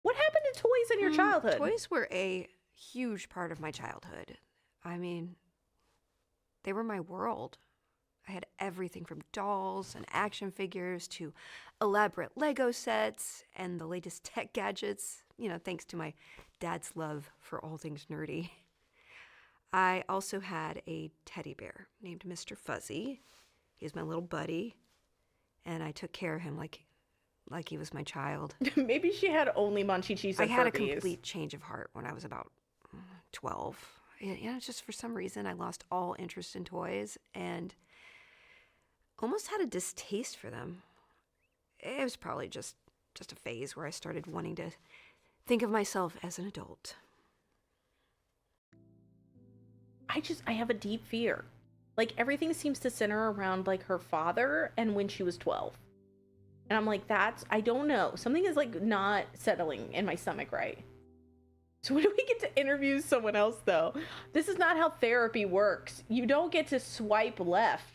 What happened to toys in your childhood? Toys were a huge part of my childhood. I mean, they were my world. I had everything from dolls and action figures to elaborate Lego sets and the latest tech gadgets, thanks to my dad's love for all things nerdy. I also had a teddy bear named Mr. Fuzzy. He was my little buddy, and I took care of him like he was my child. Maybe she had only Munchie Cheese and I had a Furbies. complete change of heart when I was about 12. Just for some reason I lost all interest in toys and almost had a distaste for them. It was probably just a phase where I started wanting to think of myself as an adult. I have a deep fear. Like, everything seems to center around, like, her father and when she was 12. And I'm like, I don't know. Something is, like, not settling in my stomach right. So when do we get to interview someone else, though? This is not how therapy works. You don't get to swipe left.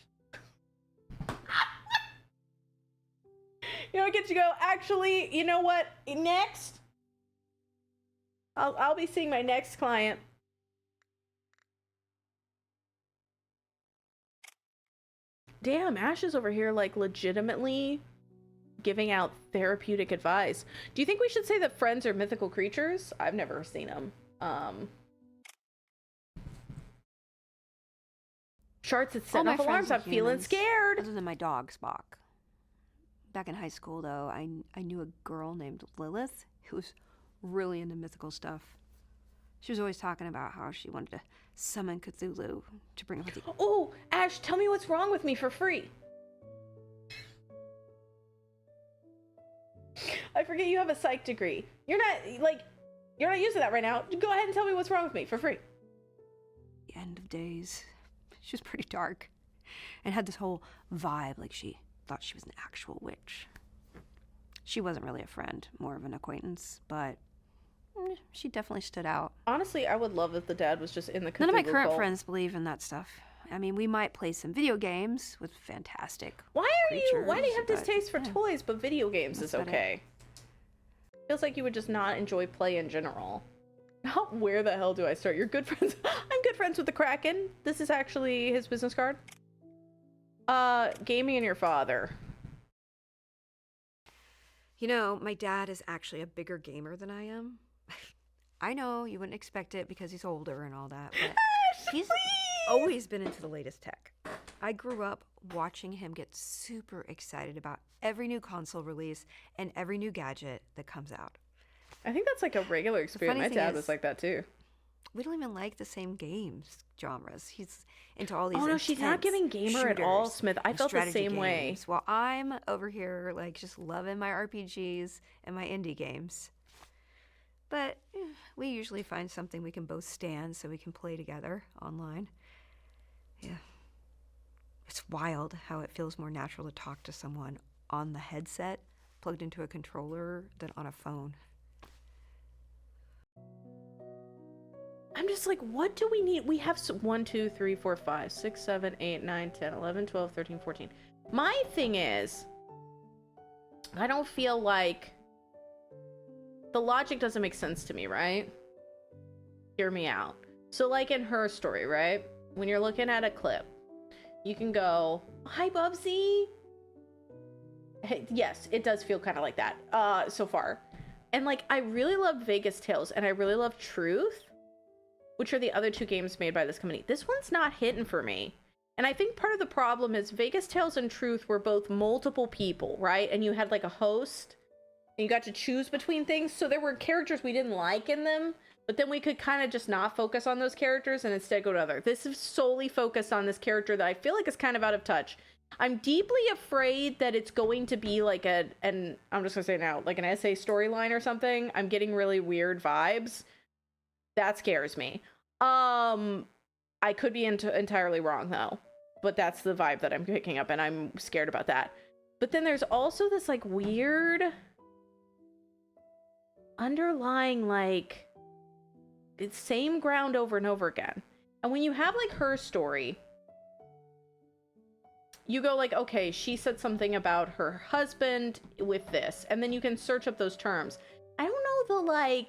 You don't get to go, actually, you know what? Next. I'll be seeing my next client. Damn, Ash is over here, like, legitimately giving out therapeutic advice. Do you think we should say that friends are mythical creatures? I've never seen them. Charts that set off alarms. I'm feeling scared. Other than my dog, Spock. Back in high school, though, I knew a girl named Lilith who was really into mythical stuff. She was always talking about how she wanted to summon Cthulhu to bring up the... Oh, Ash, tell me what's wrong with me for free. I forget you have a psych degree. You're not using that right now. Go ahead and tell me what's wrong with me for free. The end of days. She was pretty dark and had this whole vibe like she thought she was an actual witch. She wasn't really a friend, more of an acquaintance, but she definitely stood out. Honestly, I would love if the dad was just in the Cthulhu None of my current cult. friends believe in that stuff. I mean, we might play some video games with fantastic Why do you have this but, taste for toys, but video games is okay? Feels like you would just not enjoy play in general. Now, where the hell do I start? You're good friends. I'm good friends with the Kraken. This is actually his business card. Gaming and your father. My dad is actually a bigger gamer than I am. I know you wouldn't expect it because he's older and all that, but he's always been into the latest tech. I grew up watching him get super excited about every new console release and every new gadget that comes out. I think that's like a regular experience. My dad was like that too. We don't even like the same games genres. He's into all these. Oh no, she's not giving gamer at all, Smith. I felt the same way. While I'm over here like just loving my RPGs and my indie games. But we usually find something we can both stand so we can play together online. Yeah. It's wild how it feels more natural to talk to someone on the headset plugged into a controller than on a phone. I'm just like, what do we need? We have 1, 2, 3, 4, 5, 6, 7, 8, 9, 10, 11, 12, 13, 14. My thing is, I don't feel like the logic doesn't make sense to me, right? Hear me out. So like in her story, right? When you're looking at a clip, you can go, hi, Bubsy. Hey, yes, it does feel kind of like that so far. And like, I really love Vegas Tales and I really love Truth, which are the other two games made by this company. This one's not hitting for me. And And I think part of the problem is Vegas Tales and Truth were both multiple people, right? And you had like a host and you got to choose between things. So there were characters we didn't like in them, but then we could kind of just not focus on those characters and instead go to other. This is solely focused on this character that I feel like is kind of out of touch. I'm deeply afraid that it's going to be like and I'm just gonna say now, like an essay storyline or something. I'm getting really weird vibes. That scares me. I could be entirely wrong though, but that's the vibe that I'm picking up, and I'm scared about that. But then there's also this like weird underlying like it's same ground over and over again. And when you have like her story, you go like, okay, she said something about her husband with this, and then you can search up those terms. I don't know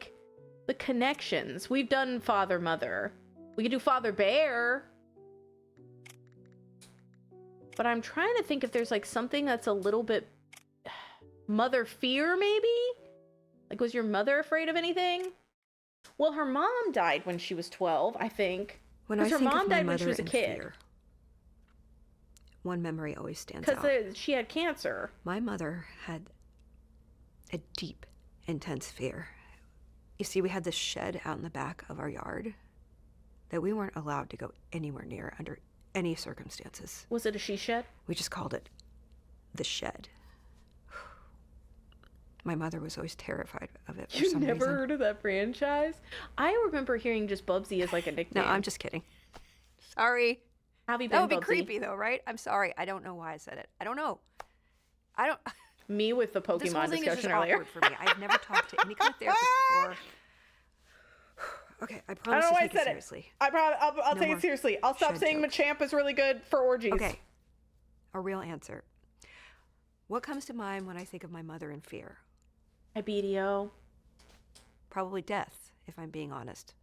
the connections. We've done father, mother. We could do Father Bear. But I'm trying to think if there's like something that's a little bit mother fear, maybe? Like, was your mother afraid of anything? Well, her mom died when she was 12, I think. When I her think mom of my died when mother she was a in kid. fear, one memory always stands out. Because she had cancer. My mother had a deep, intense fear. You see, we had this shed out in the back of our yard that we weren't allowed to go anywhere near under any circumstances. Was it a she shed? We just called it the shed. My mother was always terrified of it for some reason. You never heard of that franchise? I remember hearing just Bubsy as like a nickname. No, I'm just kidding. Sorry. How have you been, That would be Bubsy? creepy though, right? I'm sorry. I don't know why I said it. I don't know. Me with the This whole Pokemon thing is discussion just earlier. awkward for me. I've never talked to any kind of therapist before. Okay, I I promise don't know to why I take it said seriously. I'll No take more it seriously. I'll stop shed saying jokes. Machamp is really good for orgies. Okay, a real answer. What comes to mind when I think of my mother in fear? IBDO. Probably death, if I'm being honest.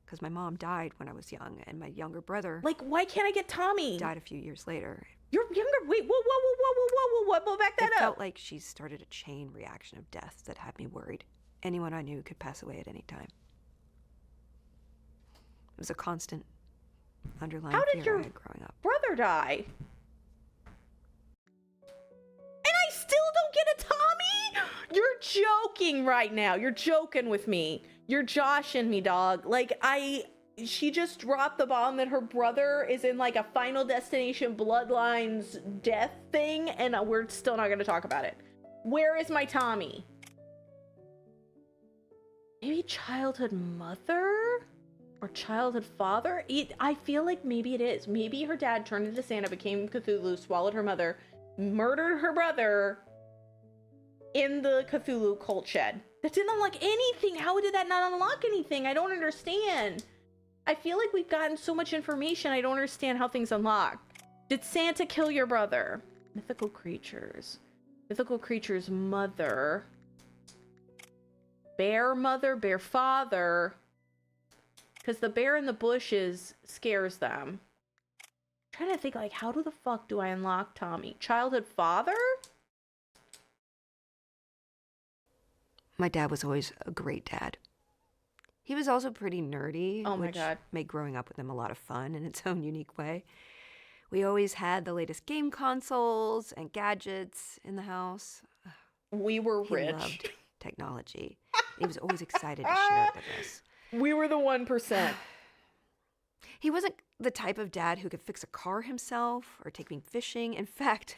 Because my mom died when I was young, and my younger brother Like, why can't I get Tommy? died a few years later. You're younger. Wait, whoa, back that It up. felt like she started a chain reaction of death that had me worried. Anyone I knew could pass away at any time. It was a constant underlying How did fear your I had growing up. brother die? And I still don't get a Tommy? You're joking right now. You're joking with me. You're joshing me, dog. Like, she just dropped the bomb that her brother is in like a Final Destination Bloodlines death thing, and we're still not going to talk about it. Where is my Tommy? Maybe childhood mother? Or childhood father? I feel like maybe it is. Maybe her dad turned into Santa, became Cthulhu, swallowed her mother, murdered her brother in the Cthulhu cult shed. That didn't unlock anything. How did that not unlock anything? I don't understand. I feel like we've gotten so much information. I don't understand how things unlock. Did Santa kill your brother? Mythical creatures. Mythical creatures mother. Bear mother, bear father. Because the bear in the bushes scares them. I'm trying to think, like, how the fuck do I unlock Tommy? Childhood father? My dad was always a great dad. He was also pretty nerdy, Oh my which God. made growing up with him a lot of fun in its own unique way. We always had the latest game consoles and gadgets in the house. We were He rich. loved technology. He was always excited to share it with us. We were the 1%. He wasn't the type of dad who could fix a car himself or take me fishing. In fact,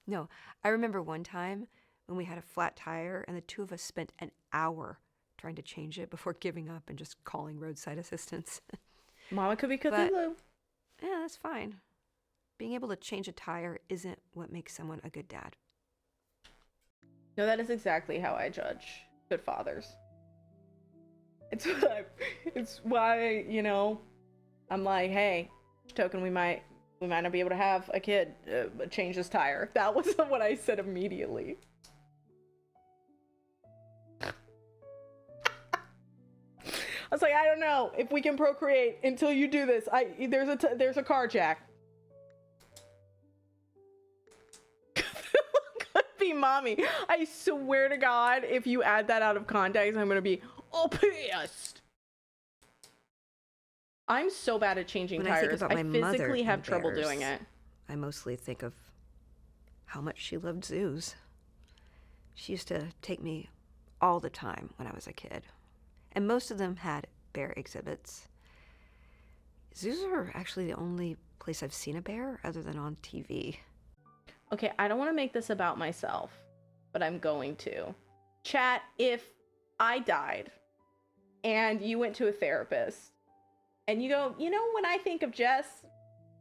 no, I remember one time when we had a flat tire and the two of us spent an hour trying to change it before giving up and just calling roadside assistance. Mama could be Cthulhu. Yeah, that's fine. Being able to change a tire isn't what makes someone a good dad. No, that is exactly how I judge good fathers. It's why, you know, I'm like, hey, token, we might not be able to have a kid change his tire. That was what I said immediately. I was like, I don't know if we can procreate until you do this. There's a car jack. Could be mommy. I swear to God, if you add that out of context, I'm gonna be pissed. I'm so bad at changing When I think tires. about I my mother physically and have trouble doing bears, it. I mostly think of how much she loved zoos. She used to take me all the time when I was a kid, and most of them had bear exhibits. Zoos are actually the only place I've seen a bear other than on TV. Okay, I don't want to make this about myself, but I'm going to. Chat, if I died and you went to a therapist and you go, you know, when I think of Jess,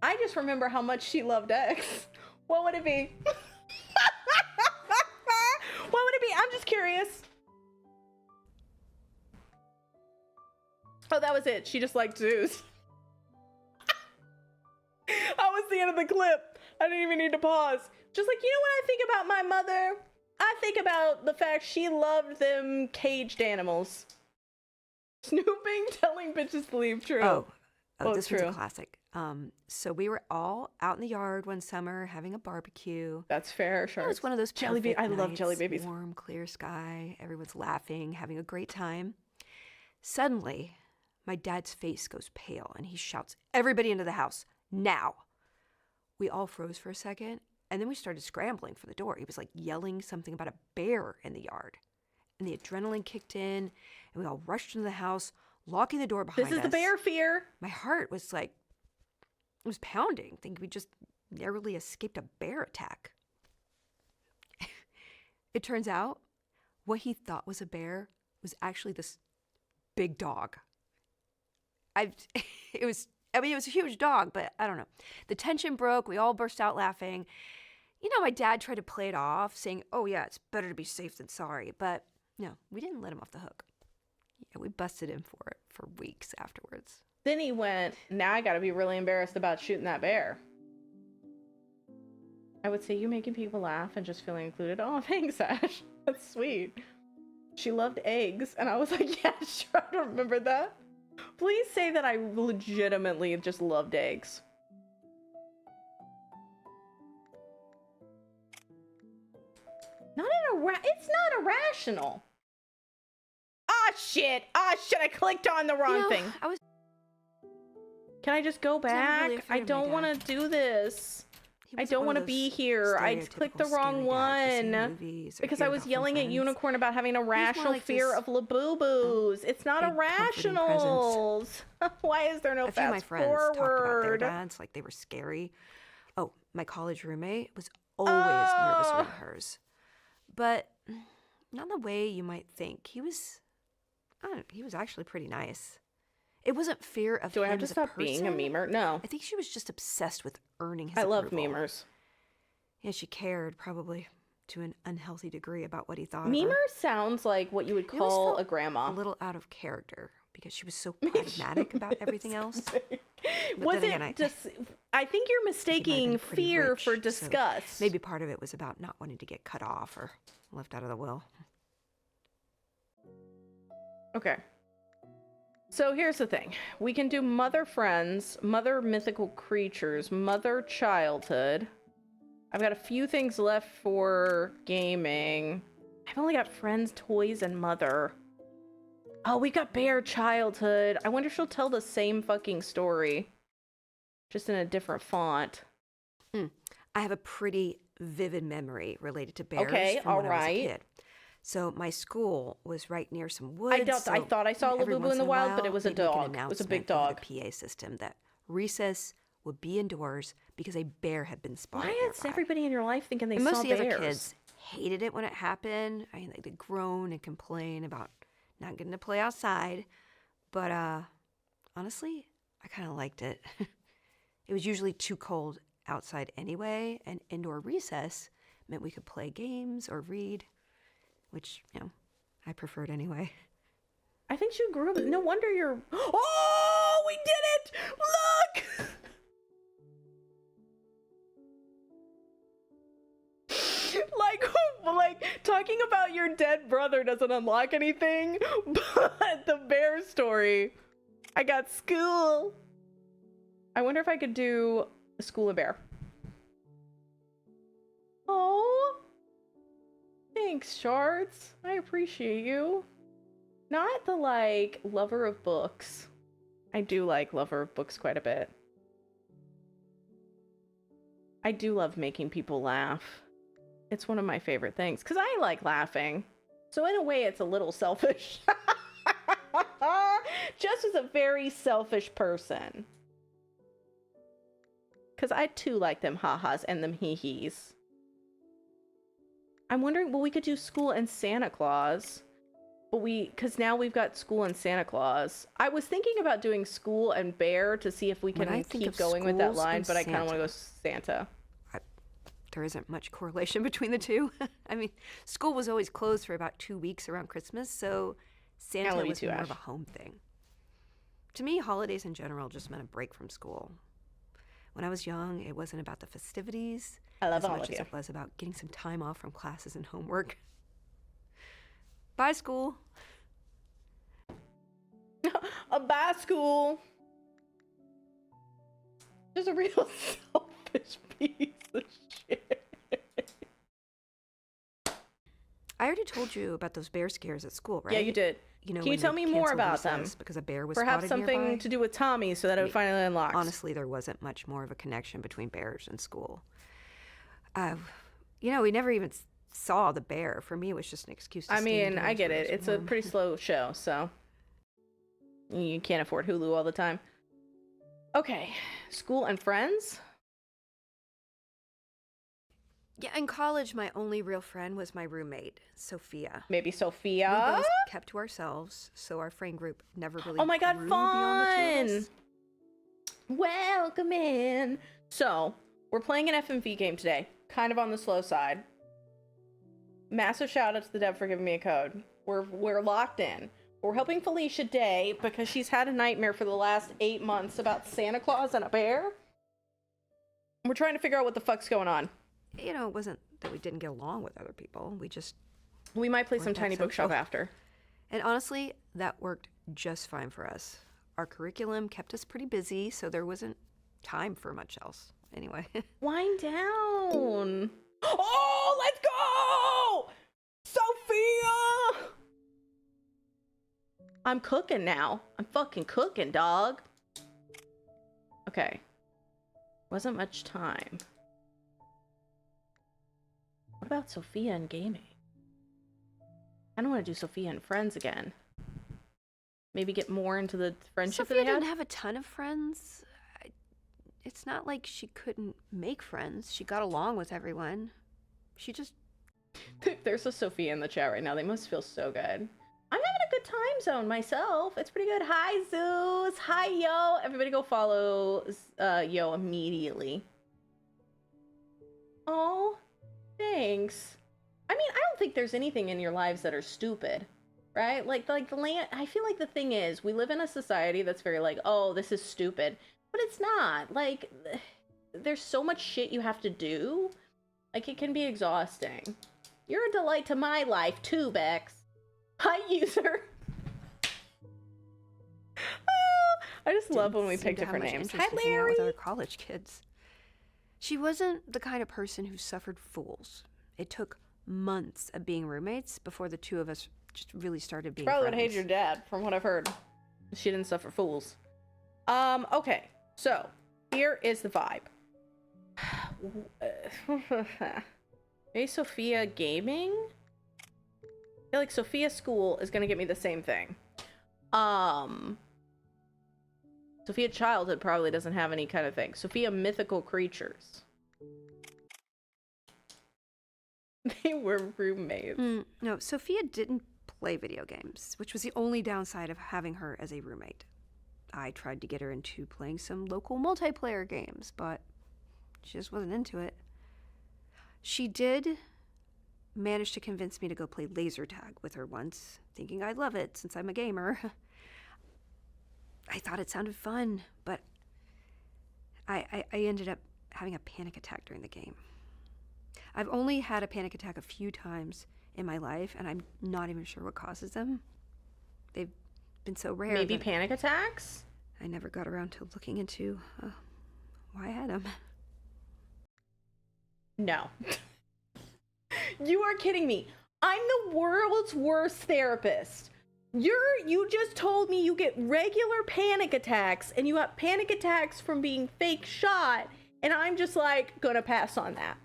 I just remember how much she loved X. What would it be? What would it be? I'm just curious. Oh, that was it. She just liked zoos. That was the end of the clip. I didn't even need to pause. Just like, you know, when I think about my mother, I think about the fact she loved them caged animals. Snooping, telling bitches to leave. True. Oh, this was a classic. So we were all out in the yard one summer having a barbecue. That's fair, sure. It was one of those jelly perfect I love nights, jelly babies. warm, clear sky. Everyone's laughing, having a great time. Suddenly, my dad's face goes pale and he shouts, "Everybody into the house, now!" We all froze for a second, and then we started scrambling for the door. He was like yelling something about a bear in the yard. And the adrenaline kicked in, and we all rushed into the house, locking the door behind us. This is the bear fear. My heart was like, it was pounding, thinking we just narrowly escaped a bear attack. It turns out what he thought was a bear was actually this big dog. It was a huge dog, but I don't know. The tension broke. We all burst out laughing. You know, my dad tried to play it off, saying, "Oh yeah, it's better to be safe than sorry." But no, we didn't let him off the hook. Yeah, we busted him for it for weeks afterwards. Then he went, now I gotta be really embarrassed about shooting that bear. I would say you making people laugh and just feeling included. Oh, thanks, Ash. That's sweet. She loved eggs. And I was like, yeah, sure, I don't remember that. Please say that I legitimately just loved eggs. It's not irrational. Ah, shit. I clicked on the wrong thing. Can I just go back? Really I don't want to do this. I don't want to be here. I clicked the wrong one because I was yelling at Unicorn about having a rational fear of Labubu's. It's not irrationals. Why is there no a few of my fast friends talked about their forward? dads like they were scary. Oh, my college roommate was always nervous around hers, but not in the way you might think. He was actually pretty nice. It wasn't fear of Do I him have to as a stop being a person. memer? No. I think she was just obsessed with earning his I love approval. memers. Yeah, she cared probably to an unhealthy degree about what he thought of Memer her. sounds like what you would It always call felt a grandma. A little out of character because she was so pragmatic about everything else. Was it just? I think you're mistaking fear for disgust. So maybe part of it was about not wanting to get cut off or left out of the will. Okay. So here's the thing. We can do mother friends, mother mythical creatures, mother childhood. I've got a few things left for gaming. I've only got friends, toys, and mother. Oh, we got bear childhood. I wonder if she'll tell the same fucking story. Just in a different font. I have a pretty vivid memory related to bears from when I was a kid. So my school was right near some woods. I thought I saw Labubu in the wild, but it was a dog. It was a big dog. The PA system that recess would be indoors because a bear had been spotted. Why is everybody in your life thinking they saw bears? Most of the other kids hated it when it happened. I mean, they'd groan and complain about not getting to play outside. But honestly, I kind of liked it. It was usually too cold outside anyway, and indoor recess meant we could play games or read. Which, I preferred anyway. I think you grew up. No wonder you're. Oh, we did it! Look! like talking about your dead brother doesn't unlock anything, but the bear story. I got school. I wonder if I could do a school of bear. Oh. Thanks, Shards. I appreciate you. Not the, lover of books. I do like lover of books quite a bit. I do love making people laugh. It's one of my favorite things because I like laughing. So in a way, it's a little selfish. Jess is a very selfish person. Because I too like them ha-has and them hee-hees. I'm wondering, well, we could do school and Santa Claus. But because now we've got school and Santa Claus. I was thinking about doing school and bear to see if we can keep going with that line, but I kind of want to go Santa. There isn't much correlation between the two. I mean, school was always closed for about 2 weeks around Christmas, so Santa was more of a home thing. To me, holidays in general just meant a break from school. When I was young, it wasn't about the festivities as much as it was about getting some time off from classes and homework. Bye, school. Bye, school. Just a real selfish piece of shit. I already told you about those bear scares at school, right? Yeah, you did. You know, can you tell me more about them? Because a bear was perhaps spotted something nearby? To do with Tommy, so that it would finally unlock. Honestly, there wasn't much more of a connection between bears and school. You know, we never even saw the bear. For me, it was just an excuse to stay indoors I get when it. was It's a warm. pretty slow show, so you can't afford Hulu all the time. Okay, school and friends. Yeah, in college, my only real friend was my roommate, Sophia. Maybe We Sophia. both kept to ourselves, so our friend group never really Oh my god, grew beyond the two of fun! us. Welcome in. So, we're playing an FMV game today. Kind of on the slow side. Massive shout out to the dev for giving me a code. We're locked in. We're helping Felicia Day because she's had a nightmare for the last 8 months about Santa Claus and a bear. We're trying to figure out what the fuck's going on. You know, it wasn't that we didn't get along with other people. We might play Weren't some that tiny bookshop social? after. And honestly, that worked just fine for us. Our curriculum kept us pretty busy, so there wasn't time for much else. Anyway. Wind down. Oh, let's go! Sophia! I'm cooking now. I'm fucking cooking, dog. Okay. Wasn't much time. What about Sophia and gaming? I don't want to do Sophia and friends again. Maybe get more into the friendship Sophia that they didn't had? have a ton of friends. It's not like she couldn't make friends. She got along with everyone. She just... There's a Sophia in the chat right now. They must feel so good. I'm having a good time zone myself. It's pretty good. Hi, Zeus. Hi, Yo. Everybody go follow Yo immediately. Oh, thanks. I mean, I don't think there's anything in your lives that are stupid, right? Like the land. I feel like the thing is, we live in a society that's very like, oh, this is stupid. But it's not. Like, there's so much shit you have to do. Like, it can be exhausting. You're a delight to my life, too, Bex. Hi, user. I just love when we pick different names. Hi, Larry. With other college kids. She wasn't the kind of person who suffered fools. It took months of being roommates before the two of us just really started being Probably friends. would hate your dad, from what I've heard. She didn't suffer fools. Okay. So, here is the vibe. Maybe Sophia Gaming? I feel like Sophia School is gonna get me the same thing. Sophia Childhood probably doesn't have any kind of thing. Sophia Mythical Creatures. They were roommates. No, Sophia didn't play video games, which was the only downside of having her as a roommate. I tried to get her into playing some local multiplayer games, but she just wasn't into it. She did manage to convince me to go play laser tag with her once, thinking I'd love it since I'm a gamer. I thought it sounded fun, but I ended up having a panic attack during the game. I've only had a panic attack a few times in my life, and I'm not even sure what causes them. They've been so rare. Maybe that panic attacks? I never got around to looking into why I had them. No. You are kidding me. I'm the world's worst therapist. You just told me you get regular panic attacks, and you have panic attacks from being fake shot, and I'm just like, gonna pass on that.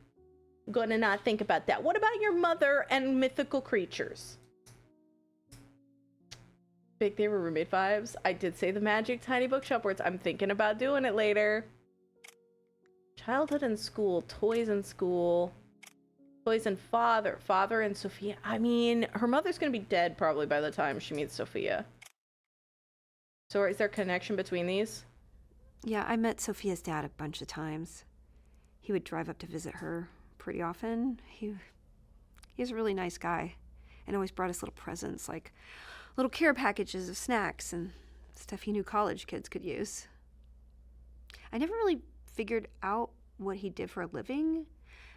Gonna not think about that. What about your mother and mythical creatures? Big They Were Roommate vibes. I did say the magic tiny bookshop words. I'm thinking about doing it later. Childhood and school, toys and school. Toys and father and Sophia. I mean, her mother's gonna be dead probably by the time she meets Sophia. So is there a connection between these? Yeah, I met Sophia's dad a bunch of times. He would drive up to visit her pretty often. He's a really nice guy and always brought us little presents, like little care packages of snacks and stuff he knew college kids could use. I never really figured out what he did for a living,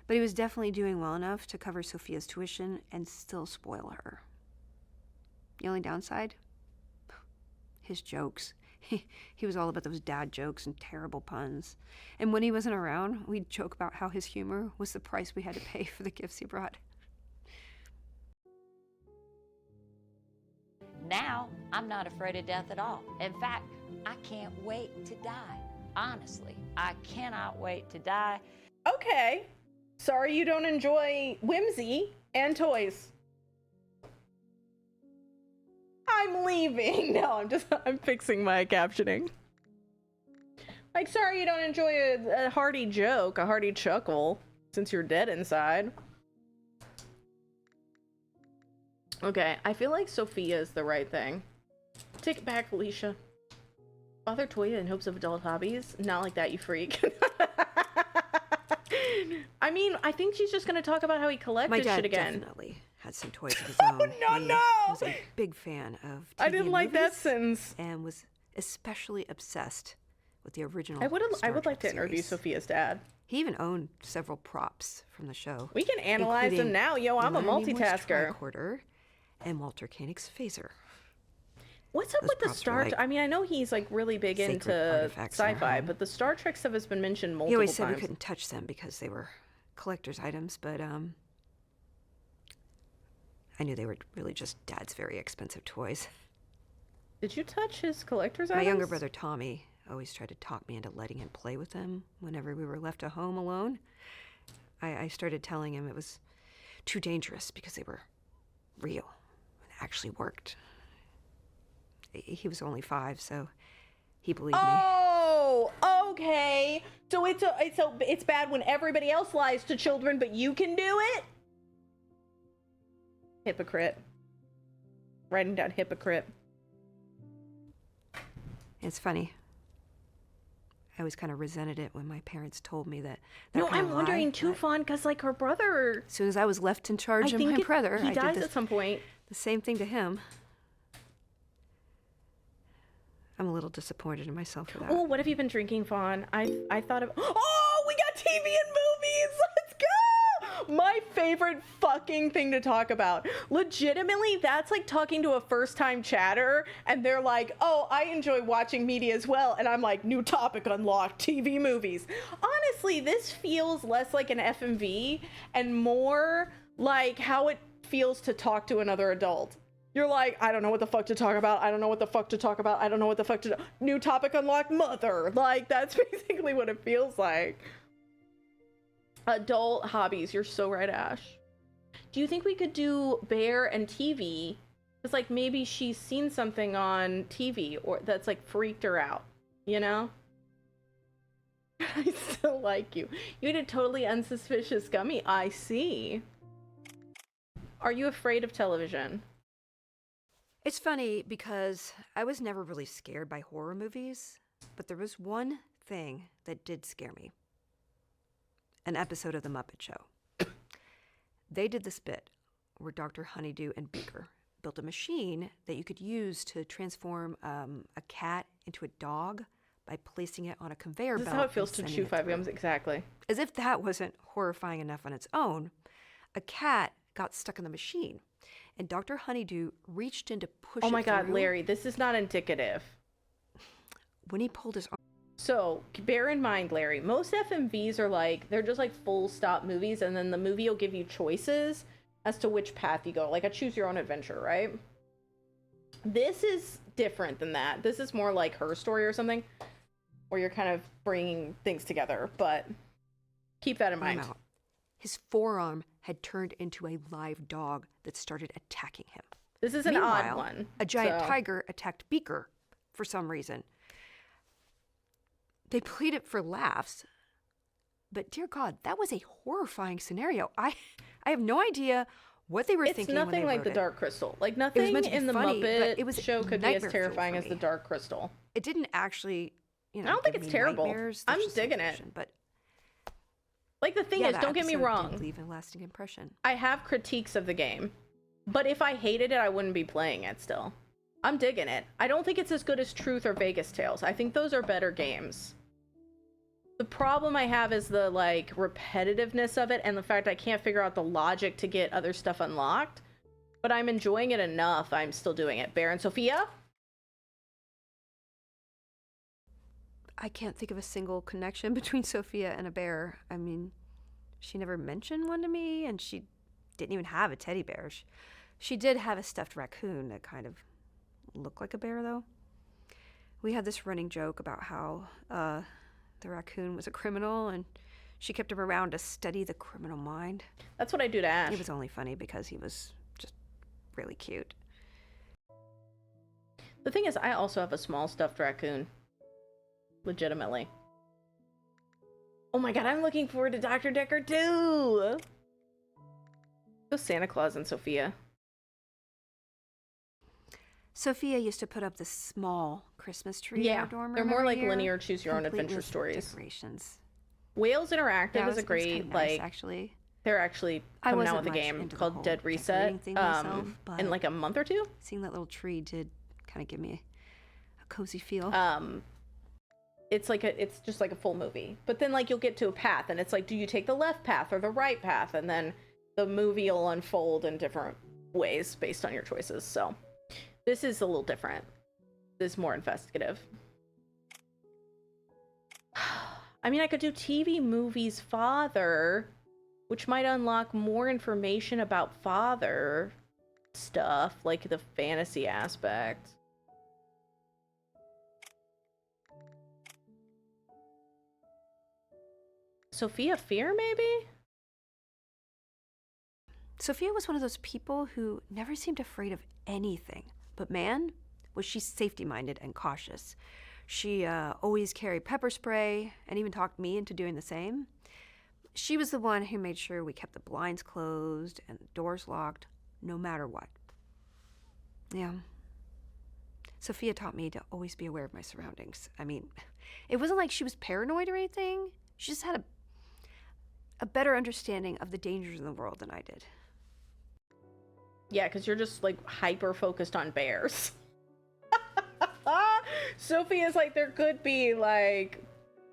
but he was definitely doing well enough to cover Sophia's tuition and still spoil her. The only downside? His jokes. He was all about those dad jokes and terrible puns. And when he wasn't around, we'd joke about how his humor was the price we had to pay for the gifts he brought. Now, I'm not afraid of death at all. In fact, I can't wait to die. Honestly, I cannot wait to die. Okay. Sorry you don't enjoy whimsy and toys. I'm leaving. No, I'm fixing my captioning. Like, sorry you don't enjoy a hearty joke, a hearty chuckle, since you're dead inside. Okay, I feel like Sophia is the right thing. Take it back, Felicia. Father Toya in hopes of adult hobbies? Not like that, you freak. I mean, I think she's just gonna talk about how he collected shit again. My dad definitely had some toys of his own. Oh, no! He was a big fan of TV I didn't like that movies sentence. and was especially obsessed with the original I would like Trek to interview series. Sophia's dad. He even owned several props from the show. We can analyze them including now. Yo, I'm a Leonard Nimoy's multitasker. tricorder and Walter Koenig's phaser. What's up Those with the props were Star? like I mean, I know he's like really big sacred into artifacts in our sci-fi, home. but the Star Trek stuff has been mentioned He multiple always said we times. couldn't touch them because they were collector's items, but I knew they were really just Dad's very expensive toys. Did you touch his collector's My items? younger brother Tommy always tried to talk me into letting him play with them whenever we were left at home alone. I started telling him it was too dangerous because they were real and actually worked. He was only 5, so he believed me. Oh, okay. So it's bad when everybody else lies to children, but you can do it? Hypocrite. Writing down hypocrite. It's funny. I always kind of resented it when my parents told me that. No, kind of I'm wondering lie, too, but Fawn, because like her brother, as soon as I was left in charge I of think my brother, he I dies did at some point. the same thing to him. I'm a little disappointed in myself for that. Oh, what have you been drinking, Fawn? I thought of. Oh, we got TV and movies. Let's go. My favorite fucking thing to talk about. Legitimately, that's like talking to a first-time chatter, and they're like, "Oh, I enjoy watching media as well," and I'm like, "New topic unlocked: TV movies." Honestly, this feels less like an FMV and more like how it feels to talk to another adult. You're like, I don't know what the fuck to talk about. I don't know what the fuck to talk about. I don't know what the fuck to... New topic unlocked, mother. Like, that's basically what it feels like. Adult hobbies. You're so right, Ash. Do you think we could do Bear and TV? Because, like, maybe she's seen something on TV or that's, like, freaked her out. You know? I still like you. You had a totally unsuspicious gummy. I see. Are you afraid of television? It's funny because I was never really scared by horror movies, but there was one thing that did scare me. An episode of The Muppet Show. They did this bit where Dr. Honeydew and Beaker built a machine that you could use to transform a cat into a dog by placing it on a conveyor belt. This is how it feels and to sending chew it 5 through. gums, exactly. As if that wasn't horrifying enough on its own, a cat got stuck in the machine, and Dr. Honeydew reached in to push it Oh my god, through. Larry, this is not indicative. When he pulled his arm, So, bear in mind, Larry, most FMVs are like, they're just like full stop movies, and then the movie will give you choices as to which path you go. Like a choose your own adventure, right? This is different than that. This is more like her story or something, where you're kind of bringing things together, but keep that in mind. His forearm had turned into a live dog that started attacking him. This is an odd one. A giant tiger attacked Beaker for some reason. They played it for laughs, but dear God, that was a horrifying scenario. I have no idea what they were thinking when they wrote it. It's nothing like the Dark Crystal. Like, nothing in the Muppet show could be as terrifying as the Dark Crystal. It didn't actually, I don't think it's terrible. I'm digging it. But like, the thing is, don't get me wrong. Did leave a lasting impression. I have critiques of the game, but if I hated it, I wouldn't be playing it still. I'm digging it. I don't think it's as good as Truth or Vegas Tales. I think those are better games. The problem I have is the, like, repetitiveness of it and the fact I can't figure out the logic to get other stuff unlocked. But I'm enjoying it enough. I'm still doing it. Bear and Sophia? I can't think of a single connection between Sophia and a bear. I mean, she never mentioned one to me, and she didn't even have a teddy bear. She did have a stuffed raccoon that kind of looked like a bear, though. We had this running joke about how the raccoon was a criminal, and she kept him around to study the criminal mind. That's what I do to Ash. It was only funny because he was just really cute. The thing is, I also have a small stuffed raccoon. Legitimately. Oh my god, I'm looking forward to Dr. Decker too! Go Santa Claus and Sophia. Sophia used to put up this small Christmas tree in our dorm room. They're more every like year, linear choose your own complete adventure with stories. Decorations. Whales Interactive is a it was great, kinda like, nice, actually. they're actually I coming out wasn't with a much game into the called whole Dead Reset decorating thing myself, in but like a month or two. Seeing that little tree did kind of give me a cozy feel. It's just like a full movie. But then, like, you'll get to a path and it's like, do you take the left path or the right path? And then the movie will unfold in different ways based on your choices. So this is a little different. This is more investigative. I mean, I could do TV movies Father, which might unlock more information about Father stuff, like the fantasy aspect. Sophia Fear, maybe? Sophia was one of those people who never seemed afraid of anything. But man, was she safety-minded and cautious. She always carried pepper spray and even talked me into doing the same. She was the one who made sure we kept the blinds closed and the doors locked, no matter what. Yeah. Sophia taught me to always be aware of my surroundings. I mean, it wasn't like she was paranoid or anything. She just had a better understanding of the dangers in the world than I did. Yeah, because you're just, like, hyper-focused on bears. Sophia's like, there could be, like,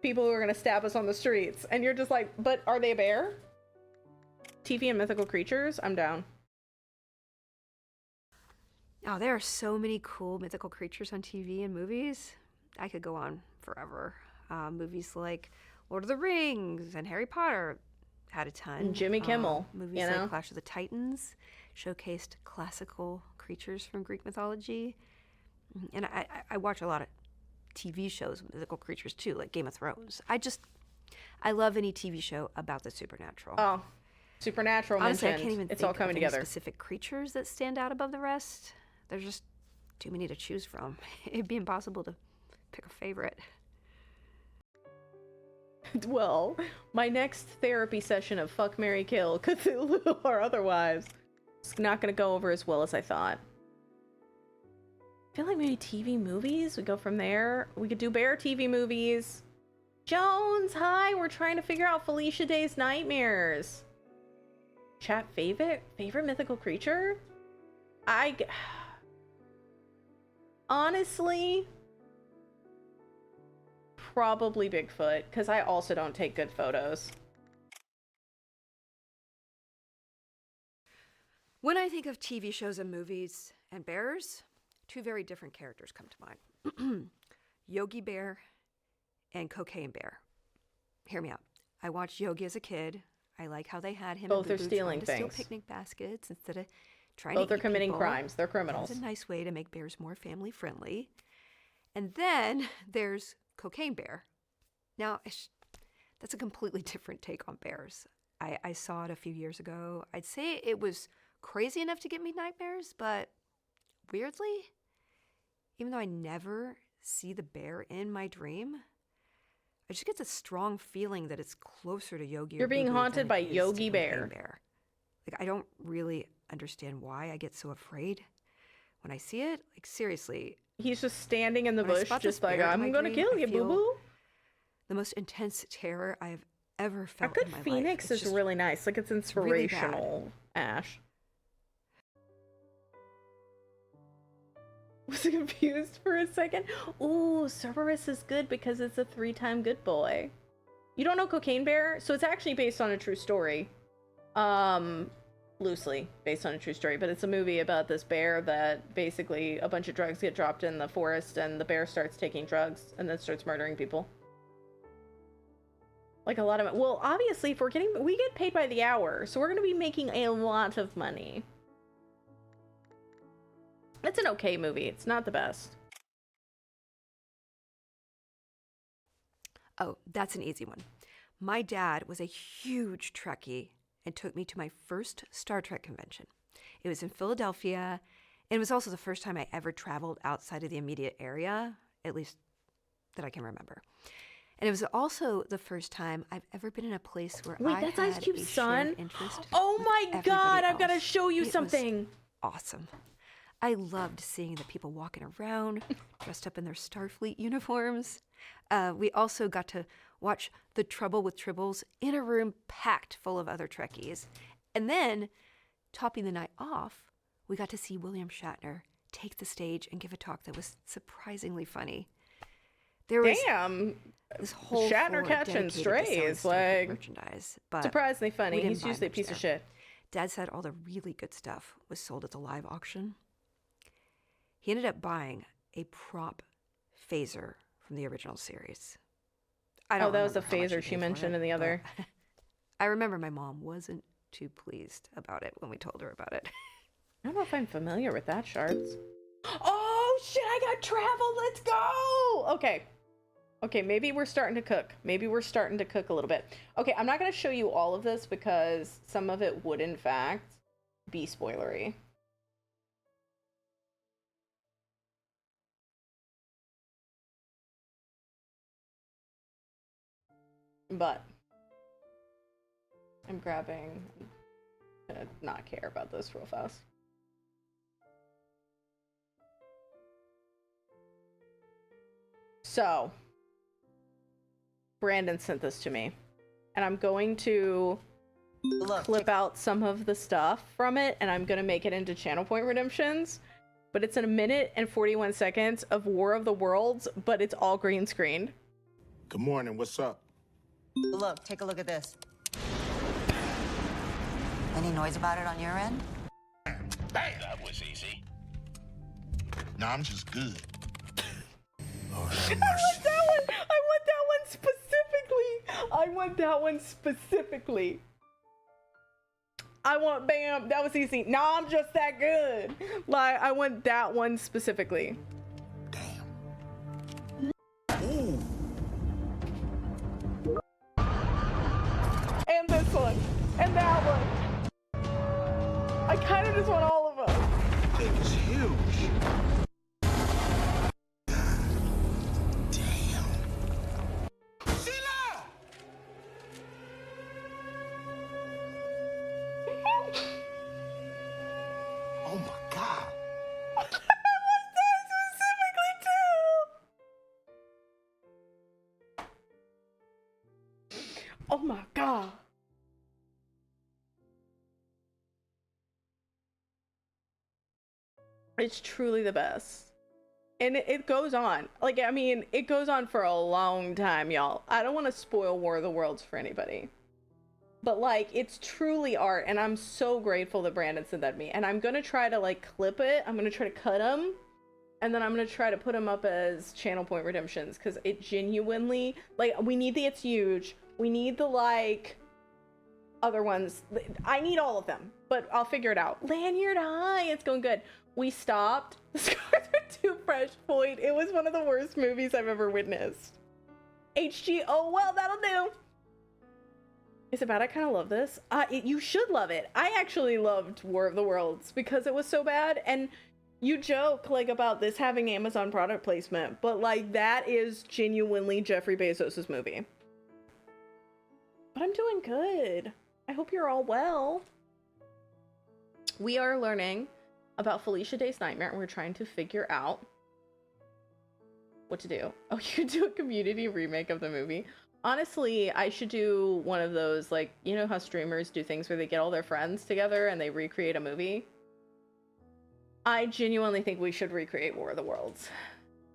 people who are going to stab us on the streets. And you're just like, but are they a bear? TV and mythical creatures? I'm down. Oh, there are so many cool mythical creatures on TV and movies. I could go on forever. Movies like Lord of the Rings and Harry Potter had a ton. And Jimmy Kimmel, movies you know? like Clash of the Titans showcased classical creatures from Greek mythology. And I watch a lot of TV shows with mythical creatures too, like Game of Thrones. I love any TV show about the supernatural. Oh, supernatural Honestly, mentioned. I can't even it's think all coming of any together. specific creatures that stand out above the rest. There's just too many to choose from. It'd be impossible to pick a favorite. Well, my next therapy session of Fuck, Marry, Kill, Cthulhu or otherwise, it's not going to go over as well as I thought. I feel like maybe TV movies, we go from there. We could do bear TV movies. Jones, hi, we're trying to figure out Felicia Day's nightmares. Chat favorite mythical creature? Honestly, probably Bigfoot, because I also don't take good photos. When I think of TV shows and movies and bears, two very different characters come to mind. Yogi Bear and Cocaine Bear. Hear me out. I watched Yogi as a kid. I like how they had him Both in are boots stealing to steal things. picnic baskets instead of trying to Both are eat committing people. crimes. They're criminals. That's a nice way to make bears more family friendly. And then there's Cocaine Bear. Now, that's a completely different take on bears. I saw it a few years ago. I'd say it was crazy enough to give me nightmares, but weirdly, even though I never see the bear in my dream, I just get this strong feeling that it's closer to Yogi. You're being or Boo Boo haunted than by it is to Yogi Cocaine Bear. Like, I don't really understand why I get so afraid when I see it. Like, seriously. He's just standing in the When I bush, spot this just like, bear in I'm my gonna dream, kill I you, feel boo-boo. the most intense terror I have ever felt A good in my life. phoenix It's is just really nice. Like, it's really inspirational, Ash. Was confused for a second. Ooh, Cerberus is good because it's a 3-time good boy. You don't know Cocaine Bear? So it's actually based on a true story. Loosely based on a true story, but it's a movie about this bear that basically a bunch of drugs get dropped in the forest and the bear starts taking drugs and then starts murdering people. Like a lot of it. Well, obviously, if we get paid by the hour, so we're going to be making a lot of money. It's an okay movie. It's not the best. Oh, that's an easy one. My dad was a huge Trekkie and took me to my first Star Trek convention. It was in Philadelphia, and it was also the first time I ever traveled outside of the immediate area, at least that I can remember. And it was also the first time I've ever been in a place where Wait, I that's had Ice Cube's a son? shared interest. Oh with my everybody god, I've got to else. show you It was something. awesome. I loved seeing the people walking around, dressed up in their Starfleet uniforms. We also got to watch The Trouble with Tribbles in a room packed full of other Trekkies. And then, topping the night off, we got to see William Shatner take the stage and give a talk that was surprisingly funny. There was Damn. this whole Shatner floor catching dedicated to selling strays, Star Trek like, merchandise, but surprisingly funny. we didn't He's buy usually a much piece of there. shit. Dad said all the really good stuff was sold at the live auction. He ended up buying a prop phaser from the original series. I don't Oh, that was the remember how much he phaser she paid for mentioned it, in the other. but I remember my mom wasn't too pleased about it when we told her about it. I don't know if I'm familiar with that, Shards. Oh, shit, I got travel. Let's go. Okay. Okay, maybe we're starting to cook. Maybe we're starting to cook a little bit. Okay, I'm not going to show you all of this because some of it would, in fact, be spoilery. But I'm grabbing. I'm gonna not care about this real fast. So, Brandon sent this to me, and I'm going to clip out some of the stuff from it, and I'm gonna make it into channel point redemptions. But it's in 1 minute and 41 seconds of War of the Worlds, but it's all green screened. Good morning. What's up? Look, take a look at this. Any noise about it on your end? Bang! That was easy. No, I'm just good. Lord have I mercy. want that one. I want that one specifically. I want that one specifically. I want bam. That was easy. No, I'm just that good. Like, I want that one specifically. Damn. Ooh. And this one. And that one. I kind of just want all of them. Thing is huge. Damn. Sheila! Oh my God. I want that specifically too. Oh my god. It's truly the best. And it goes on. Like, I mean, it goes on for a long time, y'all. I don't want to spoil War of the Worlds for anybody. But, like, it's truly art, and I'm so grateful that Brandon sent that to me. And I'm going to try to, like, clip it. I'm going to try to cut them. And then I'm going to try to put them up as channel point redemptions, because it genuinely, like, we need the it's huge. We need the, like, other ones. I need all of them, but I'll figure it out. Lanyard High, it's going good. We stopped. The scars are too fresh, Floyd. It was one of the worst movies I've ever witnessed. HG, oh well, that'll do. Is it bad? I kind of love this. You should love it. I actually loved War of the Worlds because it was so bad. And you joke like about this having Amazon product placement, but like that is genuinely Jeffrey Bezos's movie. But I'm doing good. I hope you're all well. We are learning about Felicia Day's Nightmare, and we're trying to figure out what to do. Oh, you could do a community remake of the movie. Honestly, I should do one of those, like, you know how streamers do things where they get all their friends together and they recreate a movie? I genuinely think we should recreate War of the Worlds.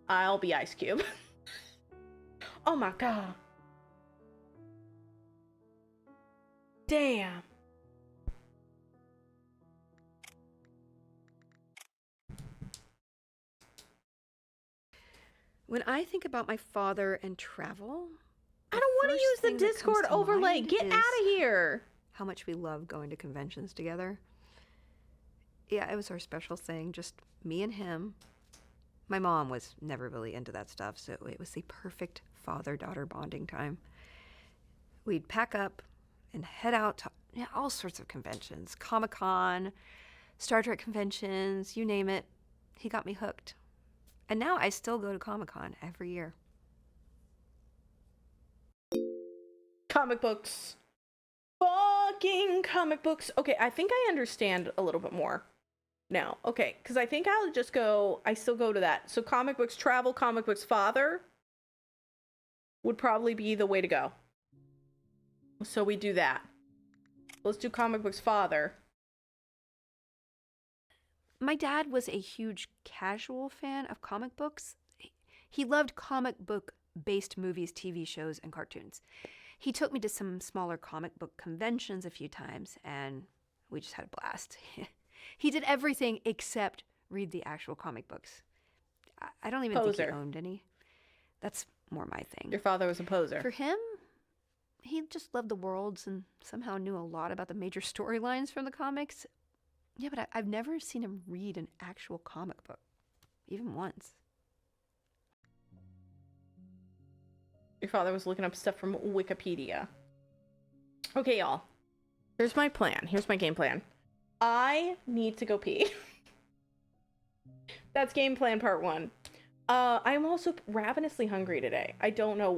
I'll be Ice Cube. Oh my god. Damn. When I think about my father and travel, I don't want to first use the thing that comes Discord to overlay. mind Get is out of here. how much we love going to conventions together. Yeah, it was our special thing, just me and him. My mom was never really into that stuff, so it was the perfect father-daughter bonding time. We'd pack up and head out to all sorts of conventions. Comic-Con, Star Trek conventions, you name it. He got me hooked. And now I still go to Comic-Con every year. Comic books. Fucking comic books. Okay, I think I understand a little bit more now. Okay, because I think I'll just go, I still go to that. So comic books travel, comic books father would probably be the way to go. So we do that. Let's do comic books father. My dad was a huge casual fan of comic books. He loved comic book-based movies, TV shows, and cartoons. He took me to some smaller comic book conventions a few times, and we just had a blast. He did everything except read the actual comic books. I don't even think he owned any. That's more my thing. Your father was a poser. For him, he just loved the worlds and somehow knew a lot about the major storylines from the comics. Yeah, but I've never seen him read an actual comic book, even once. Your father was looking up stuff from Wikipedia. Okay, y'all. Here's my plan. Here's my game plan. I need to go pee. That's game plan part 1. I'm also ravenously hungry today. I don't know